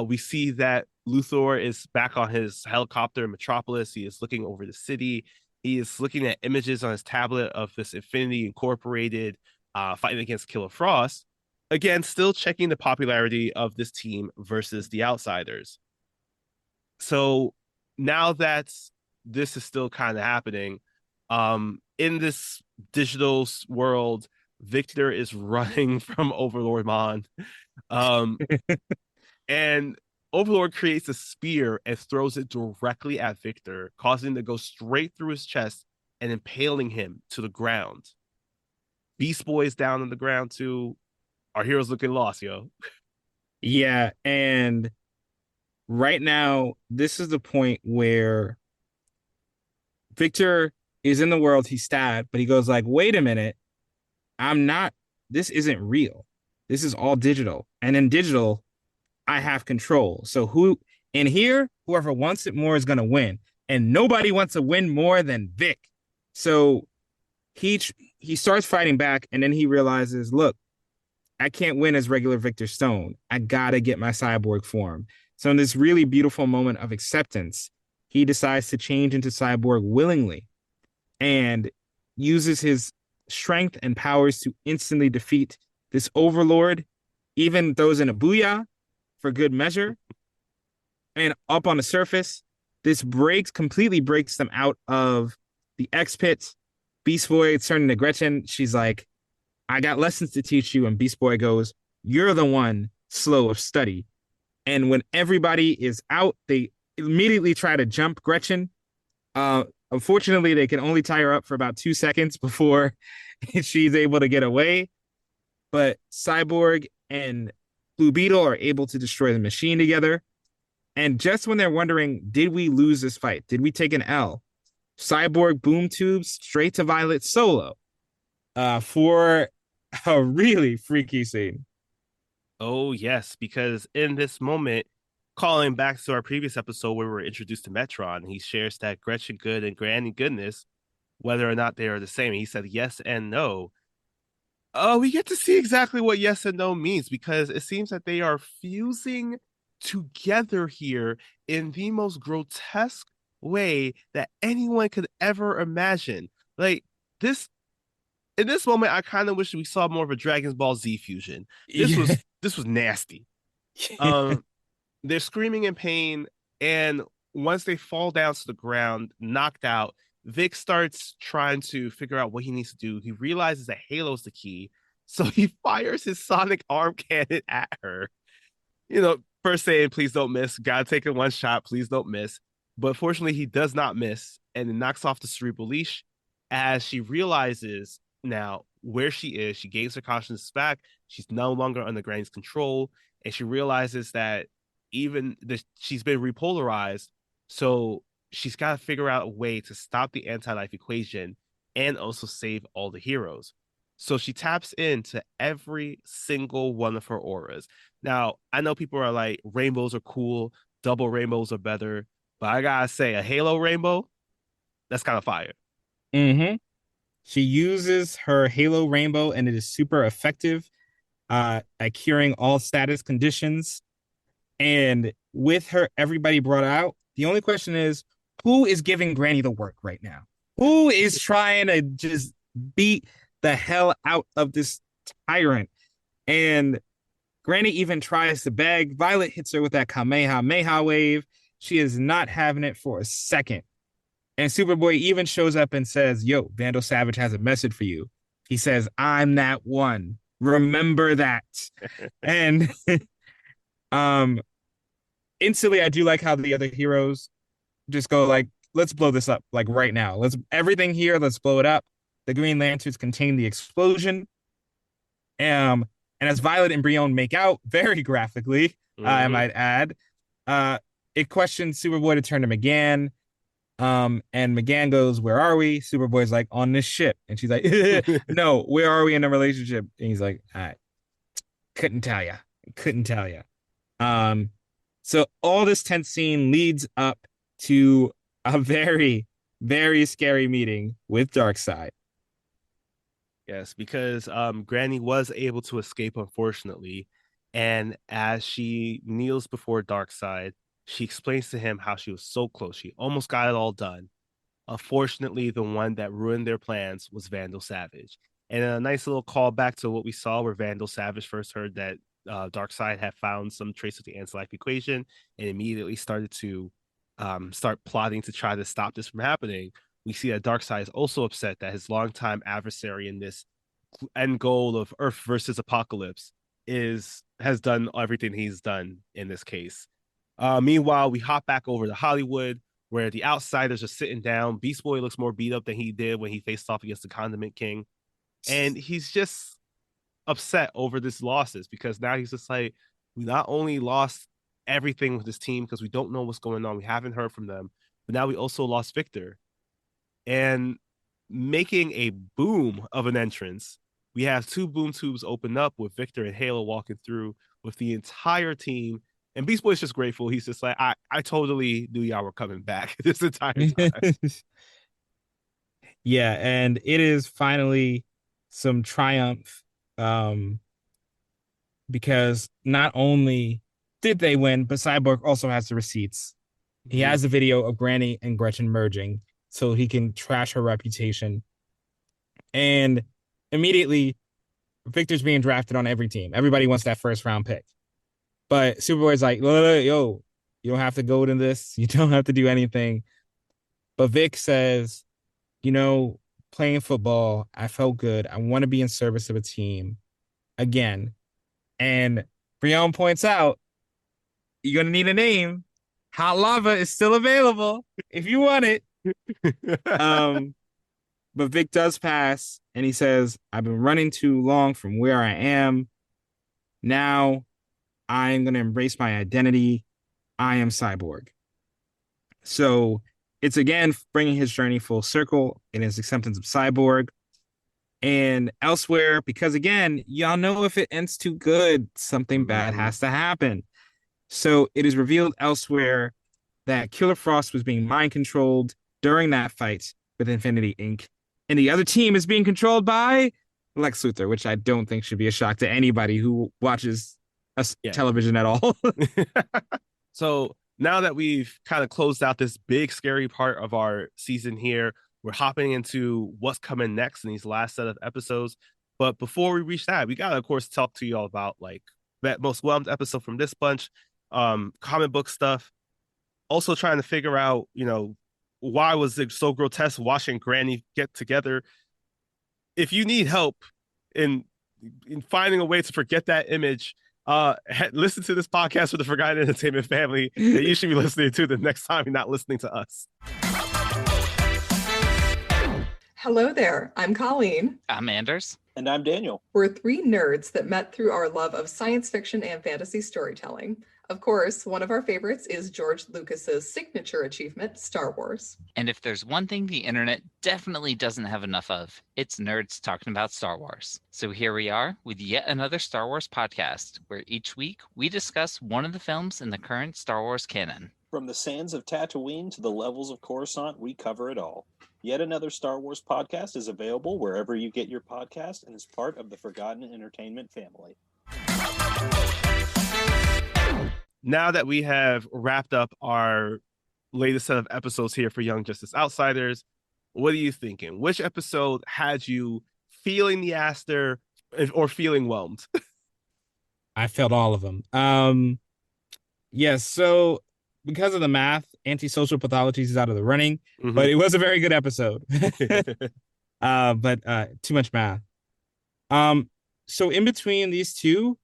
we see that Luthor is back on his helicopter in Metropolis. He is looking over the city. He is looking at images on his tablet of this Infinity Incorporated fighting against Killer Frost. Again, still checking the popularity of this team versus the Outsiders. So now that this is still kind of happening, in this digital world, Victor is running from Overlord Mon. Um, and Overlord creates a spear and throws it directly at Victor, causing him to go straight through his chest and impaling him to the ground. Beast Boy is down on the ground too. Our hero's looking lost, yo. Yeah. And right now, this is the point where Victor is in the world, he's stabbed, but he goes like, wait a minute, I'm not, this isn't real. This is all digital. And in digital, I have control. So who in here, whoever wants it more is gonna win. And nobody wants to win more than Vic. So he starts fighting back, and then he realizes, look, I can't win as regular Victor Stone. I gotta get my cyborg form. So in this really beautiful moment of acceptance, he decides to change into cyborg willingly and uses his strength and powers to instantly defeat this overlord, even throws in a booyah for good measure. And up on the surface, this completely breaks them out of the X pit. Beast Boy turning to Gretchen. She's like, I got lessons to teach you. And Beast Boy goes, you're the one slow of study. And when everybody is out, they immediately try to jump Gretchen. Unfortunately, they can only tie her up for about 2 seconds before she's able to get away. But Cyborg and Blue Beetle are able to destroy the machine together. And just when they're wondering, did we lose this fight? Did we take an L? Cyborg boom tubes straight to Violet solo for a really freaky scene. Oh, yes, because in this moment, calling back to our previous episode where we were introduced to Metron, he shares that Gretchen Good and Granny Goodness, whether or not they are the same. He said yes and no. Oh, we get to see exactly what yes and no means because it seems that they are fusing together here in the most grotesque way that anyone could ever imagine. Like this in this moment, I kind of wish we saw more of a Dragon's Ball Z fusion. This was nasty. Um, they're screaming in pain, and once they fall down to the ground, knocked out, Vic starts trying to figure out what he needs to do. He realizes that Halo's the key, so he fires his sonic arm cannon at her. First saying, please don't miss. Gotta take it one shot. Please don't miss. But fortunately, he does not miss, and it knocks off the cerebral leash as she realizes now where she is. She gains her consciousness back. She's no longer under Granny's control, and she realizes that she's been repolarized. So she's got to figure out a way to stop the anti-life equation and also save all the heroes. So she taps into every single one of her auras. Now, I know people are like, rainbows are cool, double rainbows are better, but I gotta say, a halo rainbow, that's kind of fire. Mm-hmm. She uses her Halo Rainbow, and it is super effective at curing all status conditions. And with her, everybody brought out. The only question is, who is giving Granny the work right now? Who is trying to just beat the hell out of this tyrant? And Granny even tries to beg. Violet hits her with that Kamehameha wave. She is not having it for a second. And Superboy even shows up and says, Yo, Vandal Savage has a message for you. He says, I'm that one. Remember that. And um instantly I do like how the other heroes just go like, let's blow this up like right now. Let's everything here, let's blow it up. The Green Lanterns contain the explosion. And as Violet and Brion make out very graphically, I might add, it questions Superboy to turn to McGann. And McGann goes, Where are we? Superboy's like, On this ship. And she's like, No, where are we in a relationship? And he's like, All right, couldn't tell you. Couldn't tell you. So all this tense scene leads up to a very, very scary meeting with Darkseid. Yes, because Granny was able to escape, unfortunately. And as she kneels before Darkseid, she explains to him how she was so close. She almost got it all done. Unfortunately, the one that ruined their plans was Vandal Savage. And a nice little callback to what we saw where Vandal Savage first heard that Darkseid had found some trace of the anti-life equation and immediately started to start plotting to try to stop this from happening. We see that Darkseid is also upset that his longtime adversary in this end goal of Earth versus Apocalypse has done everything he's done in this case. Meanwhile, we hop back over to Hollywood, where the outsiders are sitting down. Beast Boy looks more beat up than he did when he faced off against the Condiment King, and he's just upset over this losses because now he's just like, we not only lost everything with this team because we don't know what's going on, we haven't heard from them, but now we also lost Victor. And making a boom of an entrance, we have two boom tubes open up with Victor and Halo walking through with the entire team. And Beast Boy's just grateful. He's just like, I totally knew y'all were coming back this entire time. Yeah, and it is finally some triumph because not only did they win, but Cyborg also has the receipts. He has the video of Granny and Gretchen merging so he can trash her reputation. And immediately, Victor's being drafted on every team. Everybody wants that first round pick. But Superboy's like, yo, you don't have to go to this. You don't have to do anything. But Vic says, playing football, I felt good. I want to be in service of a team again. And Brion points out, you're going to need a name. Hot Lava is still available if you want it. But Vic does pass, and he says, I've been running too long from where I am. Now I'm going to embrace my identity. I am Cyborg. So it's again bringing his journey full circle in his acceptance of Cyborg. And elsewhere, because again, y'all know if it ends too good, something bad has to happen. So it is revealed elsewhere that Killer Frost was being mind controlled during that fight with Infinity Inc. And the other team is being controlled by Lex Luthor, which I don't think should be a shock to anybody who watches television at all. So now that we've kind of closed out this big, scary part of our season here, we're hopping into what's coming next in these last set of episodes. But before we reach that, we got to, of course, talk to you all about like that most whelmed episode from this bunch, comic book stuff. Also trying to figure out, why was it so grotesque watching Granny get together? If you need help in finding a way to forget that image, listen to this podcast for the Forgotten Entertainment family that you should be listening to the next time you're not listening to us. Hello there, I'm Colleen. I'm Anders. And I'm Daniel. We're three nerds that met through our love of science fiction and fantasy storytelling. Of course, one of our favorites is George Lucas's signature achievement, Star Wars. And if there's one thing the internet definitely doesn't have enough of, it's nerds talking about Star Wars. So here we are with yet another Star Wars podcast, where each week we discuss one of the films in the current Star Wars canon. From the sands of Tatooine to the levels of Coruscant, we cover it all. Yet another Star Wars podcast is available wherever you get your podcast and is part of the Forgotten Entertainment family. Now that we have wrapped up our latest set of episodes here for Young Justice Outsiders, what are you thinking? Which episode had you feeling the aster or feeling whelmed? I felt all of them. Yes, so because of the math, antisocial pathologies is out of the running, but it was a very good episode. But too much math. So in between these two,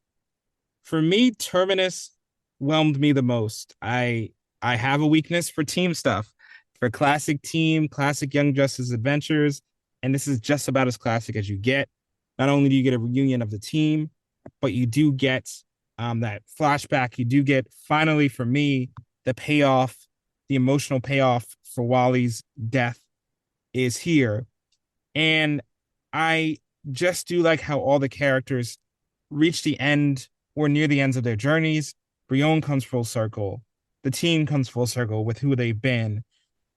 for me, Terminus whelmed me the most. I have a weakness for team stuff, for classic team, classic Young Justice adventures, and this is just about as classic as you get. Not only do you get a reunion of the team, but you do get that flashback. You do get, finally for me, the payoff, the emotional payoff for Wally's death is here. And I just do like how all the characters reach the end or near the ends of their journeys. Brion comes full circle. The team comes full circle with who they've been.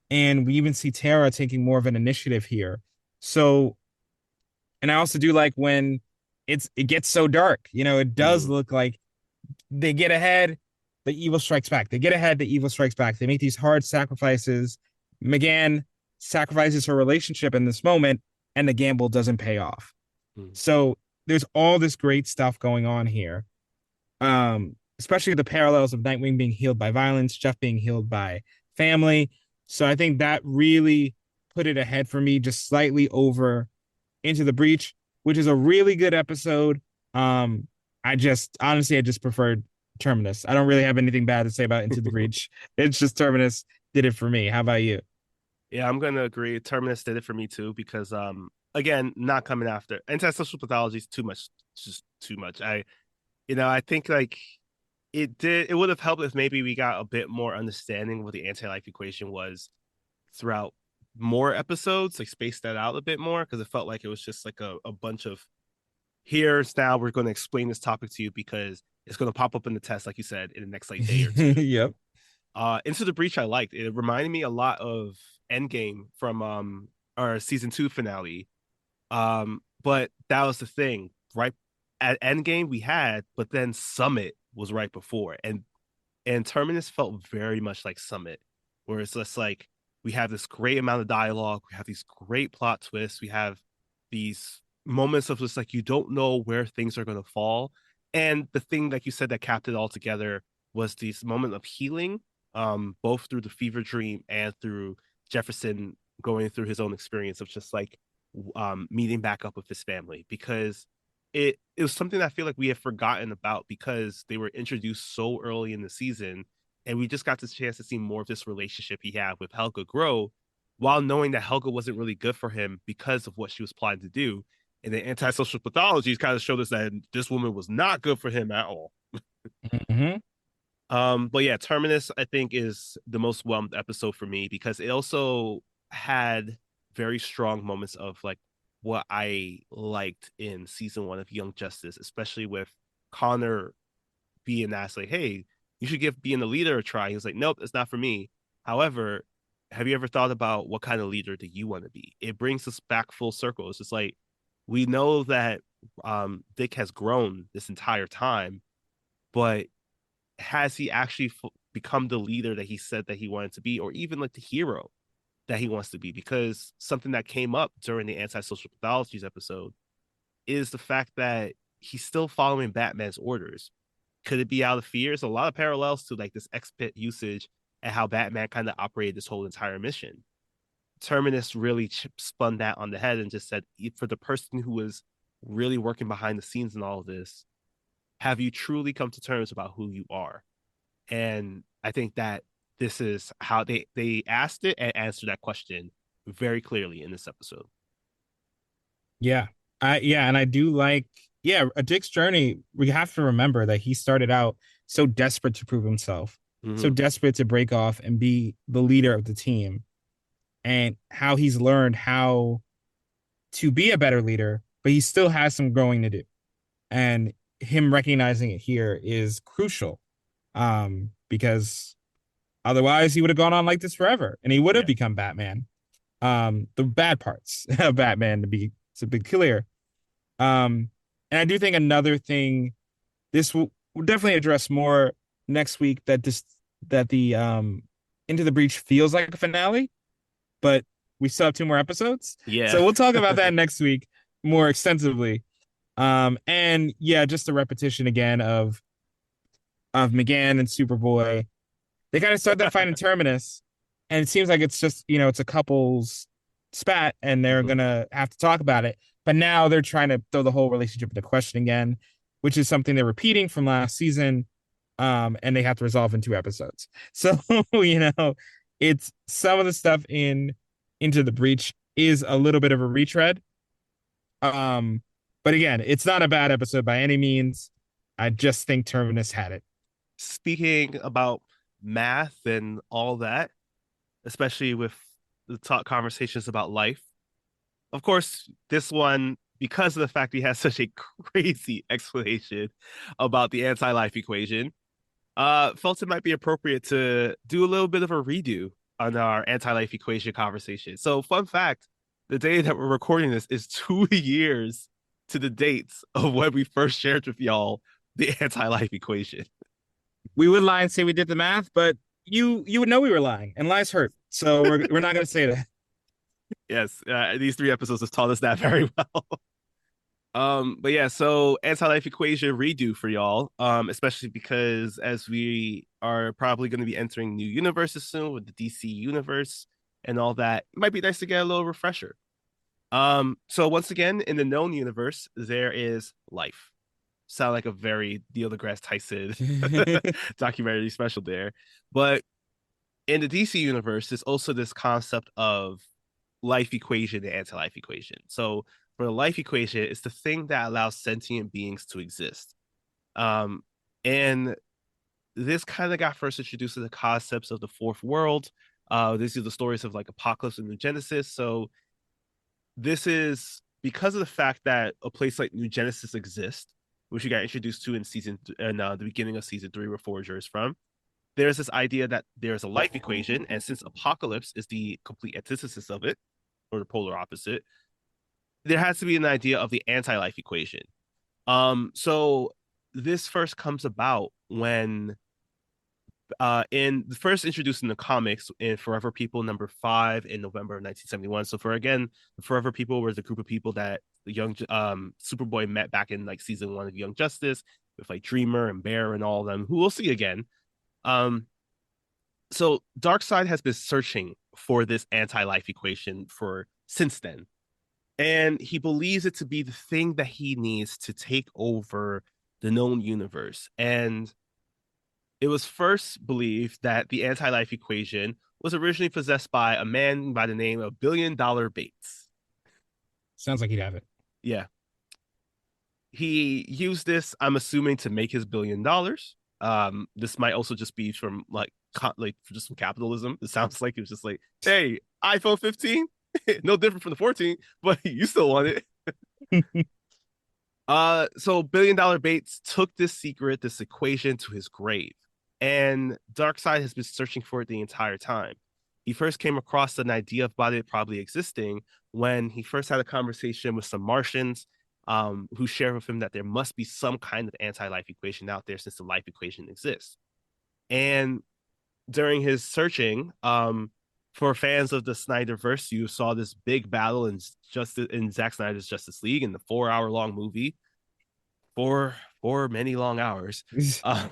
And we even see Tara taking more of an initiative here. So, and I also do like when it gets so dark, it does look like they get ahead, the evil strikes back. They get ahead, the evil strikes back. They make these hard sacrifices. McGann sacrifices her relationship in this moment, and the gamble doesn't pay off. So there's all this great stuff going on here. Especially the parallels of Nightwing being healed by violence, Jeff being healed by family. So I think that really put it ahead for me, just slightly over Into the Breach, which is a really good episode. I just preferred Terminus. I don't really have anything bad to say about Into the Breach. It's just Terminus did it for me. How about you? Yeah, I'm going to agree. Terminus did it for me too, because again, not coming after antisocial pathology is too much, just too much. I think like it would have helped if maybe we got a bit more understanding of what the anti-life equation was throughout more episodes, like space that out a bit more, because it felt like it was just like a bunch of here's now we're going to explain this topic to you because it's going to pop up in the test, like you said, in the next like day or two. Yep. Into the Breach I liked. It reminded me a lot of Endgame from our season 2 finale. But that was the thing, right? At Endgame we had, but then Summit was right before, and Terminus felt very much like Summit, where it's just like we have this great amount of dialogue, we have these great plot twists, we have these moments of just like you don't know where things are going to fall, and the thing like you said that capped it all together was this moment of healing, both through the fever dream and through Jefferson going through his own experience of just like meeting back up with his family, because it was something I feel like we have forgotten about because they were introduced so early in the season, and we just got this chance to see more of this relationship he had with Helga grow, while knowing that Helga wasn't really good for him because of what she was plotting to do. And the antisocial pathologies kind of showed us that this woman was not good for him at all. But yeah, Terminus I think is the most whelmed episode for me because it also had very strong moments of like what I liked in season 1 of Young Justice, especially with Connor being asked like, hey, you should give being a leader a try. He was like, nope, it's not for me. However, have you ever thought about what kind of leader do you want to be? It brings us back full circle. It's just like, we know that Dick has grown this entire time, but has he actually become the leader that he said that he wanted to be, or even like the hero that he wants to be? Because something that came up during the antisocial pathologies episode is the fact that he's still following Batman's orders. Could it be out of fear? There's a lot of parallels to like this X-Pit usage and how Batman kind of operated this whole entire mission. Terminus really spun that on the head and just said, for the person who was really working behind the scenes in all of this, have you truly come to terms about who you are? And I think that this is how they asked it and answered that question very clearly in this episode. Yeah. And I do like, Dick's journey, we have to remember that he started out so desperate to prove himself, so Mhm. desperate to break off and be the leader of the team, and how he's learned how to be a better leader, but he still has some growing to do. And him recognizing it here is crucial, because otherwise he would have gone on like this forever and he would have Yeah. become Batman. The bad parts of Batman, to be clear. And I do think another thing, this will definitely address more next week, that the Into the Breach feels like a finale, but we still have 2 more episodes. Yeah. So we'll talk about that next week more extensively. And yeah, just the repetition again of McGann and Superboy. They kind of start that fight in Terminus, and it seems like it's just, it's a couple's spat, and they're Mhm. gonna have to talk about it. But now they're trying to throw the whole relationship into question again, which is something they're repeating from last season. And they have to resolve in 2 episodes. So, it's some of the stuff in Into the Breach is a little bit of a retread. But again, it's not a bad episode by any means. I just think Terminus had it. Speaking about math and all that, especially with the talk conversations about life. Of course, this one, because of the fact he has such a crazy explanation about the anti-life equation, felt it might be appropriate to do a little bit of a redo on our anti-life equation conversation. So, fun fact, the day that we're recording this is 2 years to the dates of when we first shared with y'all the anti-life equation. We would lie and say we did the math, but you would know we were lying, and lies hurt. So we're not going to say that. Yes, these 3 episodes have taught us that very well. But yeah, so anti-life equation redo for y'all. Especially because as we are probably going to be entering new universes soon with the DC universe and all that, it might be nice to get a little refresher. So once again, in the known universe, there is life. Sound like a very Neil deGrasse Tyson documentary special there. But in the DC universe, there's also this concept of life equation and anti-life equation. So for the life equation, it's the thing that allows sentient beings to exist. Um, and this kind of got first introduced to the concepts of the fourth world. These are the stories of like Apocalypse and New Genesis. So this is because of the fact that a place like New Genesis exists, which we got introduced to in the beginning of season 3, where Forager is from. There's this idea that there's a life equation, and since Apocalypse is the complete antithesis of it, or the polar opposite, there has to be an idea of the anti-life equation. So this first comes about when in the first introduced in the comics in Forever People #5 in November of 1971. So for again, the Forever People was a group of people that the young Superboy met back in like season 1 of Young Justice with like Dreamer and Bear and all of them, who we'll see again. So Darkseid has been searching for this anti-life equation for since then. And he believes it to be the thing that he needs to take over the known universe. And it was first believed that the anti-life equation was originally possessed by a man by the name of Billion Dollar Bates. Sounds like he'd have it. Yeah. He used this, I'm assuming, to make his $1 billion. This might also just be from like just from capitalism. It sounds like it was just like, hey, iPhone 15, no different from the 14, but you still want it. So Billion Dollar Bates took this secret, this equation, to his grave, and Darkseid has been searching for it the entire time. He first came across an idea about it probably existing when he first had a conversation with some Martians, who shared with him that there must be some kind of anti-life equation out there since the life equation exists. And during his searching, for fans of the Snyderverse, you saw this big battle in Zack Snyder's Justice League in the 4-hour long movie for many long hours. Uh,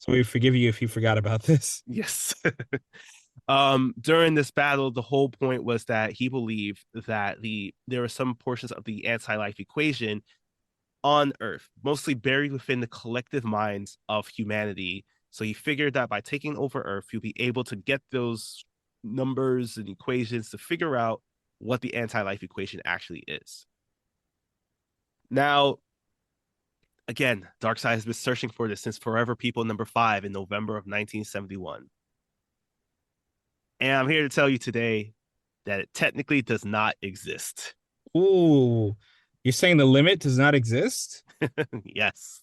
So we forgive you if you forgot about this. yes. During this battle, the whole point was that he believed that there were some portions of the anti-life equation on Earth, mostly buried within the collective minds of humanity. So he figured that by taking over Earth, he'll be able to get those numbers and equations to figure out what the anti-life equation actually is. Now, Again, Darkseid has been searching for this since Forever People #5 in November of 1971. And I'm here to tell you today that it technically does not exist. Ooh, you're saying the limit does not exist? Yes.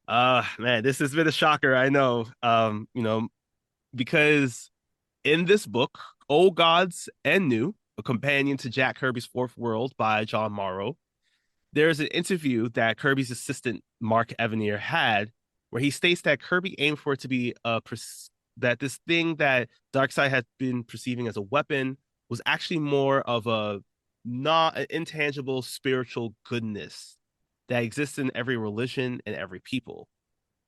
Man, this has been a shocker, I know. Because in this book, Old Gods and New, a companion to Jack Kirby's Fourth World by John Morrow, there's an interview that Kirby's assistant Mark Evanier had where he states that Kirby aimed for it to be that this thing that Darkseid had been perceiving as a weapon was actually more of a not an intangible spiritual goodness that exists in every religion and every people.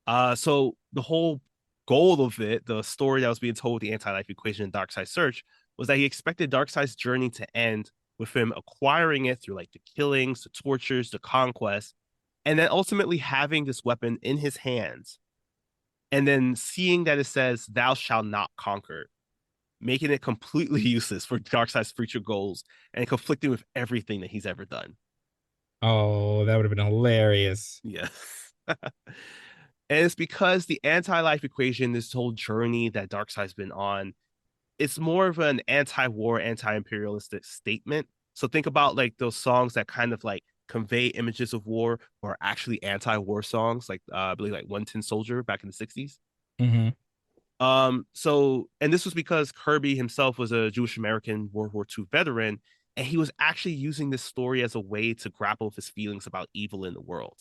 So the whole goal of it, the story that was being told, the anti-life equation in Darkseid Search, was that he expected Darkseid's journey to end with him acquiring it through like the killings, the tortures, the conquest, and then ultimately having this weapon in his hands, and then seeing that it says "Thou shalt not conquer," making it completely useless for Darkseid's future goals and conflicting with everything that he's ever done. Oh, that would have been hilarious. Yes. And it's because the anti-life equation, this whole journey that Darkseid's been on, it's more of an anti-war, anti-imperialistic statement. So think about like those songs that kind of like convey images of war or actually anti-war songs, like I believe like One Tin Soldier back in the 60s. Mm-hmm. So and this was because Kirby himself was a Jewish American World War II veteran, and he was actually using this story as a way to grapple with his feelings about evil in the world.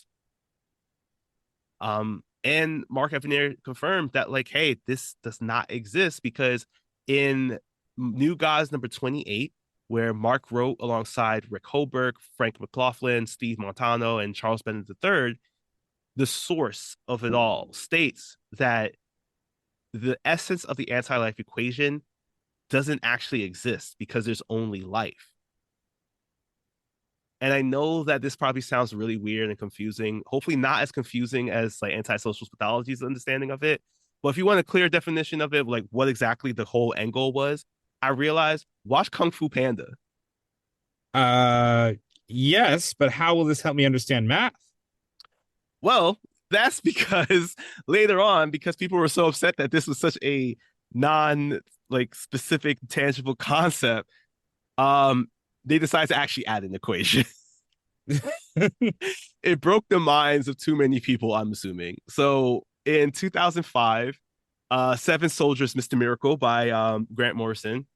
And Mark Evanier confirmed that, like, hey, this does not exist because in New Gods #28, where Mark wrote alongside Rick Hoberg, Frank McLaughlin, Steve Montano, and Charles Bennett III, the source of it all states that the essence of the anti-life equation doesn't actually exist because there's only life. And I know that this probably sounds really weird and confusing. Hopefully, not as confusing as like antisocial pathology's understanding of it. But if you want a clear definition of it, like what exactly the whole end goal was, I realized watch Kung Fu Panda. Uh, yes, but how will this help me understand math? Well, that's because later on, because people were so upset that this was such a non like specific tangible concept, they decided to actually add an equation. It broke the minds of too many people, I'm assuming. So in 2005, Seven Soldiers, Mr. Miracle by Grant Morrison,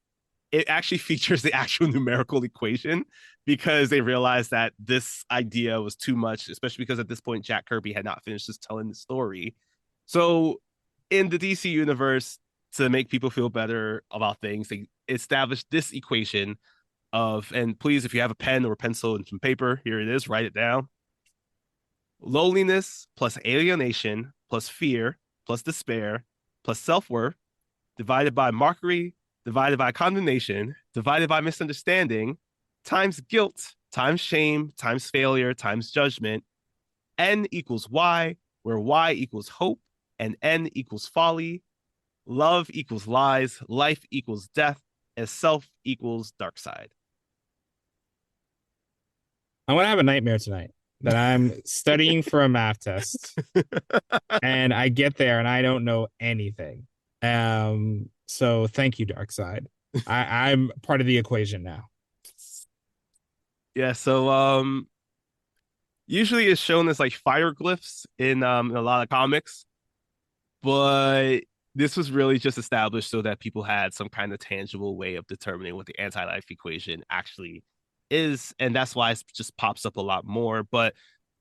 it actually features the actual numerical equation because they realized that this idea was too much, especially because at this point, Jack Kirby had not finished just telling the story. So in the DC universe, to make people feel better about things, they established this equation of, and please, if you have a pen or a pencil and some paper, here it is, write it down. Loneliness plus alienation plus fear plus despair plus self-worth divided by mockery divided by condemnation divided by misunderstanding times guilt times shame times failure times judgment. N equals Y, where Y equals hope and N equals folly. Love equals lies, life equals death, and self equals dark side. I'm gonna have a nightmare tonight that I'm studying for a math test and I get there and I don't know anything. So thank you, Dark Side. I'm part of the equation now. Yeah, so usually it's shown as like fire glyphs in a lot of comics, but this was really just established so that people had some kind of tangible way of determining what the anti-life equation actually is, and that's why it just pops up a lot more. But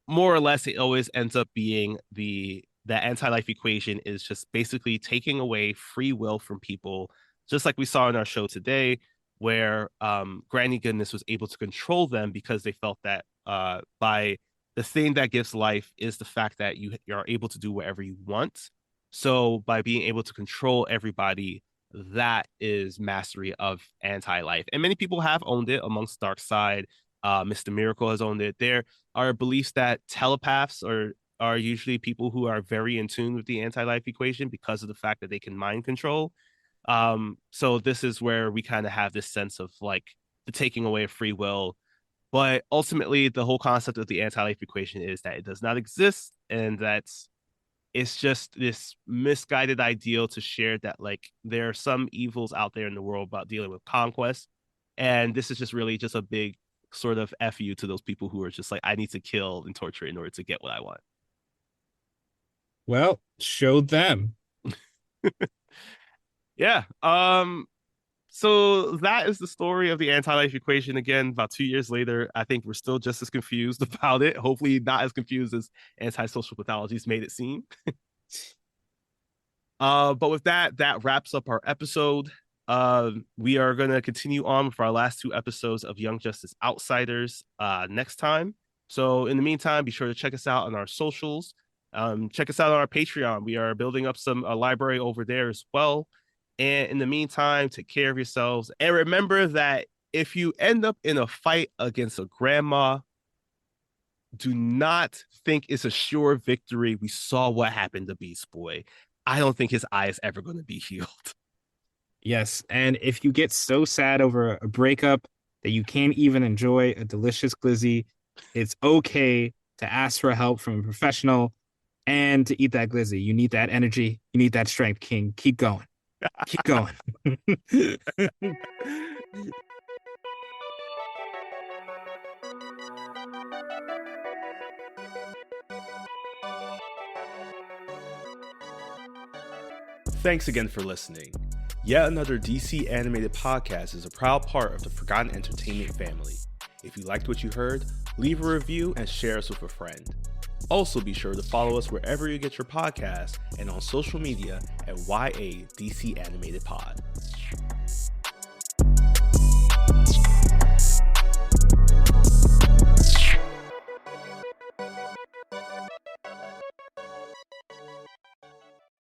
more or less, it always ends up being the anti-life equation is just basically taking away free will from people, just like we saw in our show today, where Granny Goodness was able to control them because they felt that by the thing that gives life is the fact that you're able to do whatever you want. So by being able to control everybody, that is mastery of anti-life. And many people have owned it amongst Dark Side. Mr. Miracle has owned it. There are beliefs that telepaths are usually people who are very in tune with the anti-life equation because of the fact that they can mind control. So this is where we kind of have this sense of like the taking away of free will. But ultimately, the whole concept of the anti-life equation is that it does not exist, and that's it's just this misguided ideal to share that like there are some evils out there in the world about dealing with conquest, and this is just really just a big sort of fu to those people who are just like, I need to kill and torture in order to get what I want. Well, show them. Yeah. So that is the story of the anti-life equation. Again, about 2 years later, I think we're still just as confused about it. Hopefully not as confused as antisocial pathologies made it seem. But with that, that wraps up our episode. We are going to continue on with our last 2 episodes of Young Justice Outsiders next time. So in the meantime, be sure to check us out on our socials. Check us out on our Patreon. We are building up some library over there as well. And in the meantime, take care of yourselves. And remember that if you end up in a fight against a grandma, do not think it's a sure victory. We saw what happened to Beast Boy. I don't think his eye is ever going to be healed. Yes, and if you get so sad over a breakup that you can't even enjoy a delicious glizzy, it's okay to ask for help from a professional and to eat that glizzy. You need that energy. You need that strength, King. Keep going. Keep going. Thanks again for listening. Yet Another DC Animated Podcast is a proud part of the Forgotten Entertainment family. If you liked what you heard, leave a review and share us with a friend. Also, be sure to follow us wherever you get your podcasts and on social media at YA DC Animated Pod.